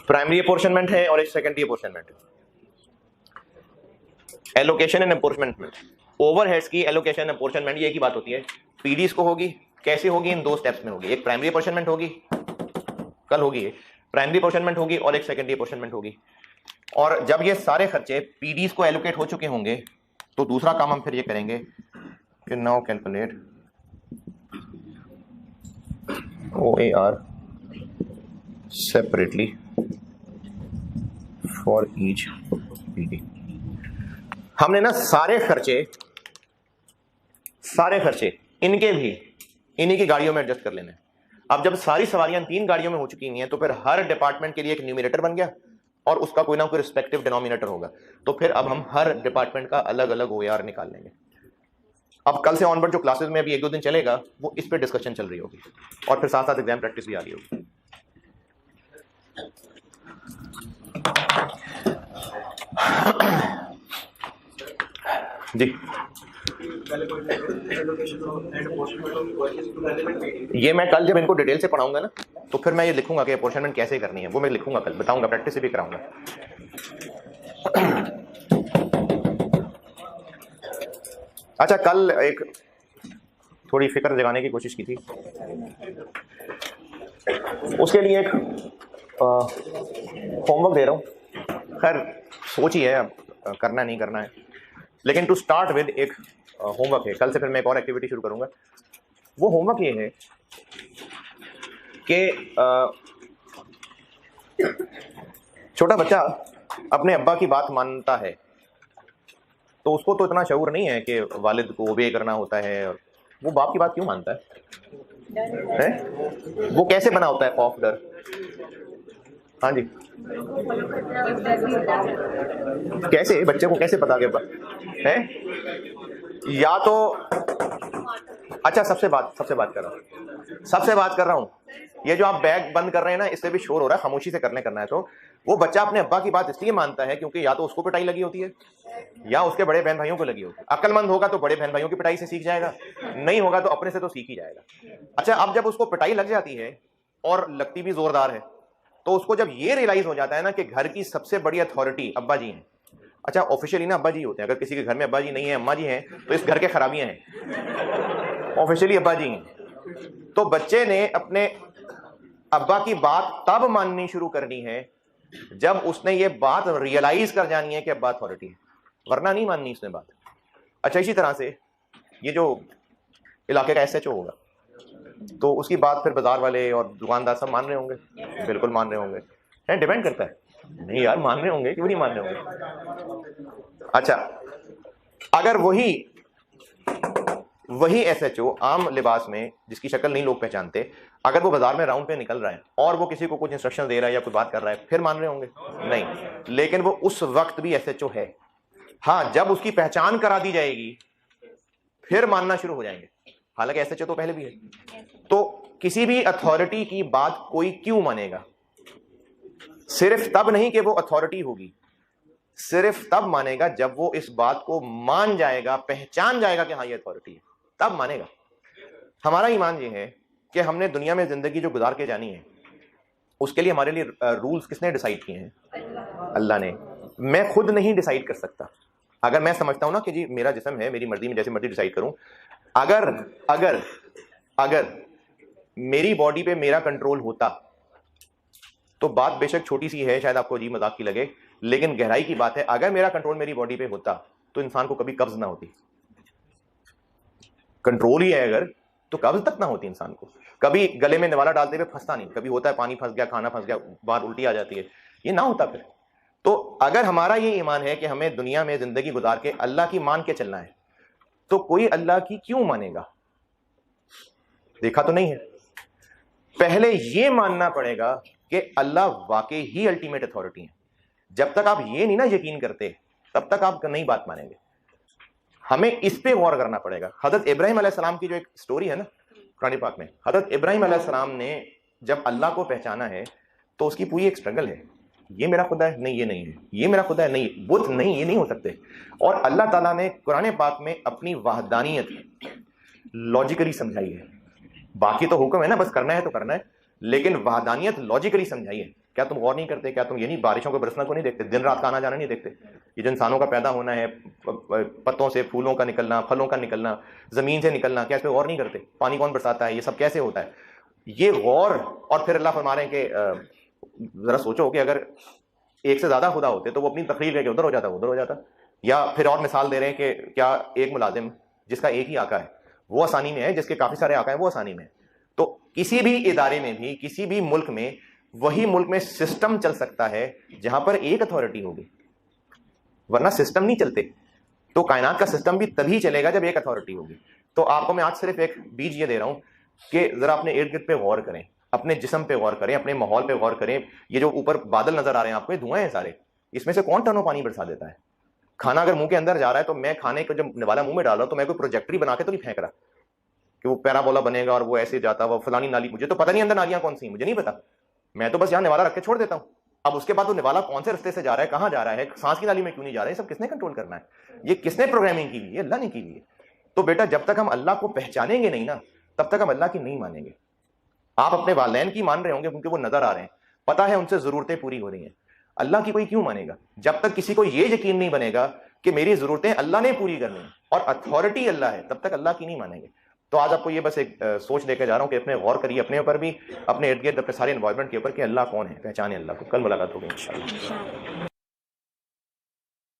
प्राइमरी अपोर्शनमेंट है और एक सेकेंडरी अपोर्शनमेंट है। एलोकेशन एंड अपोर्शनमेंट, ओवरहेड्स की एलोकेशन अपोर्शनमेंट ये की बात होती है। पीडीज को होगी, कैसे होगी? इन दो स्टेप्स में होगी। एक प्राइमरी अपोर्शनमेंट होगी, कल होगी, प्राइमरी अपोर्शनमेंट होगी और एक सेकेंडरी अपोर्शनमेंट होगी। और जब ये सारे खर्चे पीडीज को एलोकेट हो चुके होंगे तो दूसरा काम हम फिर ये करेंगे कि now calculate OAR separately for each PD. हमने ना सारे खर्चे इनके भी इन्हीं की गाड़ियों में एडजस्ट कर लेने। अब जब सारी सवारियां 3 गाड़ियों में हो चुकी हैं तो फिर हर डिपार्टमेंट के लिए एक न्यूमरेटर बन गया और उसका कोई ना कोई रिस्पेक्टिव डिनोमिनेटर होगा। तो फिर अब हम हर डिपार्टमेंट का अलग अलग OAR निकाल लेंगे। अब कल से ऑनवर्ड जो क्लासेस में अभी 1-2 दिन चलेगा वो इस पे डिस्कशन चल रही होगी और फिर साथ साथ एग्जाम प्रैक्टिस भी आ रही होगी। जी, ये मैं कल जब इनको डिटेल से पढ़ाऊंगा ना तो फिर मैं ये लिखूंगा कि अपोर्शनमेंट कैसे करनी है, वो मैं लिखूंगा, कल बताऊंगा, प्रैक्टिस भी कराऊंगा। अच्छा, कल एक थोड़ी फिक्र जगाने की कोशिश की थी, उसके लिए एक होमवर्क दे रहा हूँ। खैर सोच ही है, अब करना नहीं करना है, लेकिन टू स्टार्ट विद एक होमवर्क है। कल से फिर मैं एक और एक्टिविटी शुरू करूंगा। वो होमवर्क ये है कि छोटा बच्चा अपने अब्बा की बात मानता है तो उसको तो इतना शऊर नहीं है कि वालिद को ओबे करना होता है, और वो बाप की बात क्यों मानता है? वो कैसे बना होता है खौफ, डर? हाँ जी, कैसे बच्चे को कैसे पता गया है? या तो अच्छा, सबसे बात कर रहा हूँ। ये जो आप बैग बंद कर रहे हैं ना, इससे भी शोर हो रहा है, खामोशी से करना है। तो वो बच्चा अपने अब्बा की बात इसलिए मानता है क्योंकि या तो उसको पिटाई लगी होती है या उसके बड़े बहन भाइयों को लगी होती है। अक्लमंद होगा तो बड़े बहन भाइयों की पिटाई से सीख जाएगा, नहीं होगा तो अपने से तो सीख ही जाएगा। अच्छा, अब जब उसको पिटाई लग जाती है और लगती भी जोरदार है तो उसको जब ये रियलाइज हो जाता है ना कि घर की सबसे बड़ी अथॉरिटी अब्बा जी हैं। अच्छा, ऑफिशियली ना अब्बा जी होते हैं, अगर किसी के घर में अब्बा जी नहीं है, अम्मा जी हैं, तो इस घर के खराबियां हैं। ऑफिशियली अब्बा जी हैं। तो बच्चे ने अपने अब्बा की बात तब माननी शुरू करनी है जब उसने ये बात रियलाइज कर जानी है कि अब्बा अथॉरिटी है, वरना नहीं माननी इसने बात। अच्छा, इसी तरह से ये जो इलाके का SHO होगा तो उसकी बात फिर बाजार वाले और दुकानदार सब मान रहे होंगे, बिल्कुल मान रहे होंगे। डिपेंड करता है, नहीं यार मान रहे होंगे, क्यों नहीं मान रहे होंगे? अच्छा, अगर वही SHO आम लिबास में, जिसकी शक्ल नहीं लोग पहचानते, अगर वो बाजार में राउंड पे निकल रहा है और वो किसी को कुछ इंस्ट्रक्शन दे रहा है या कोई बात कर रहा है, फिर मान रहे होंगे? नहीं, लेकिन वो उस वक्त भी SHO है। हाँ, जब उसकी पहचान करा दी जाएगी फिर मानना शुरू हो जाएंगे, हालांकि SHO तो पहले भी है। तो किसी भी अथॉरिटी की बात कोई क्यों मानेगा? सिर्फ तब नहीं कि वो अथॉरिटी होगी, सिर्फ तब मानेगा जब वो इस बात को मान जाएगा, पहचान जाएगा कि हाँ ये अथॉरिटी है, तब मानेगा। हमारा ईमान ये है कि हमने दुनिया में जिंदगी जो गुजार के जानी है उसके लिए हमारे लिए रूल्स किसने डिसाइड किए हैं? अल्लाह ने। मैं खुद नहीं डिसाइड कर सकता। अगर मैं समझता हूं ना कि जी मेरा जिस्म है, मेरी मर्जी में जैसे मर्जी डिसाइड करूं, अगर मेरी बॉडी पे मेरा कंट्रोल होता तो बात बेशक छोटी सी है, शायद आपको अजीब मजाक की लगे, लेकिन गहराई की बात है। अगर मेरा कंट्रोल मेरी बॉडी पे होता तो इंसान को कभी कब्ज ना होती। कंट्रोल ही है अगर, तो कब्ज तक ना होती इंसान को। कभी गले में निवाला डालते हुए फंसता नहीं, कभी होता है पानी फंस गया, खाना फंस गया, बाहर उल्टी आ जाती है, ये ना होता फिर। तो अगर हमारा ये ईमान है कि हमें दुनिया में जिंदगी गुजार के अल्लाह की मान के चलना है, तो कोई अल्लाह की क्यों मानेगा? देखा तो नहीं है। पहले ये मानना पड़ेगा कि अल्लाह वाकई ही अल्टीमेट अथॉरिटी है। जब तक आप ये नहीं ना यकीन करते, तब तक आप नहीं बात मानेंगे। हमें इस पे गौर करना पड़ेगा। हजरत इब्राहिम अलैहिस्सलाम की जो एक स्टोरी है ना कुरान पाक में, हजरत इब्राहिम अलैहिस्सलाम ने जब अल्लाह को पहचाना है तो उसकी पूरी एक स्ट्रगल है। ये मेरा खुदा है, नहीं ये नहीं है, ये मेरा खुदा है, नहीं बुत नहीं, ये नहीं हो सकते। और अल्लाह ताला ने कुरान पाक में अपनी वहदानियत लॉजिकली समझाई है। बाकी तो हुक्म है ना, बस करना है तो करना है, लेकिन वहदानियत लॉजिकली समझाई है। क्या तुम गौर नहीं करते? क्या तुम ये नहीं बारिशों को बरसना को नहीं देखते? दिन रात का आना जाना नहीं देखते? ये जो इंसानों का पैदा होना है, पत्तों से फूलों का निकलना, फलों का निकलना, जमीन से निकलना, क्या इस पे गौर नहीं करते? पानी कौन बरसाता है? ये सब कैसे होता है? ये गौर। और फिर अल्लाह फरमा रहे हैं कि जरा सोचो कि अगर एक से ज्यादा खुदा होते तो वो अपनी तकरीर लेके उधर हो जाता, उधर हो जाता। या फिर और मिसाल दे रहे हैं कि क्या एक मुलाजिम जिसका एक ही आका है वो आसानी में है, जिसके काफी सारे आका हैं वो आसानी में है। तो किसी भी इदारे में भी, किसी भी मुल्क में, वही मुल्क में सिस्टम चल सकता है जहां पर एक अथॉरिटी होगी, वरना सिस्टम नहीं चलते। तो कायनात का सिस्टम भी तभी चलेगा जब एक अथॉरिटी होगी। तो आपको मैं आज सिर्फ एक बीज ये दे रहा हूं कि जरा अपने इर्द गिर्द पे गौर करें, अपने जिस्म पे गौर करें, अपने माहौल पे गौर करें। ये जो ऊपर बादल नजर आ रहे हैं आपको, ये धुआं है सारे, इसमें से कौन टनों पानी बरसा देता है? खाना अगर मुंह के अंदर जा रहा है तो मैं खाने को जब निवाला मुंह में डाल रहा हूं तो मैं कोई प्रोजेक्टरी बना के तो नहीं फेंक रहा कि वो पैराबोला बनेगा और वो ऐसे जाता, वो फलानी नाली, मुझे तो पता नहीं अंदर नालियां कौन सी, मुझे नहीं पता। मैं तो बस यहाँ निवाला रख के छोड़ देता हूँ। अब उसके बाद वो निवाला कौन से रास्ते से जा रहा है, कहाँ जा रहा है, सांस की नाली में क्यों नहीं जा रहा है, सब किसने कंट्रोल करना है? ये किसने प्रोग्रामिंग की हुई है? अल्लाह ने की हुई है। तो बेटा जब तक हम अल्लाह को पहचानेंगे नहीं ना, तब तक हम अल्लाह की नहीं मानेंगे। आप अपने वालदैन की मान रहे होंगे क्योंकि वो नजर आ रहे हैं, पता है उनसे जरूरतें पूरी हो रही हैं। अल्लाह की कोई क्यों मानेगा? जब तक किसी को यह यकीन नहीं बनेगा कि मेरी जरूरतें अल्लाह ने पूरी करनी है और अथॉरिटी अल्लाह है, तब तक अल्लाह की नहीं मानेंगे। तो आज आपको ये बस एक सोच लेकर जा रहा हूं कि अपने गौर करिए, अपने ऊपर भी, अपने इर्द गिर्द, अपने सारे एनवायरनमेंट के ऊपर कि अल्लाह कौन है, पहचाने अल्लाह को। कल मुलाकात होगी इंशाअल्लाह।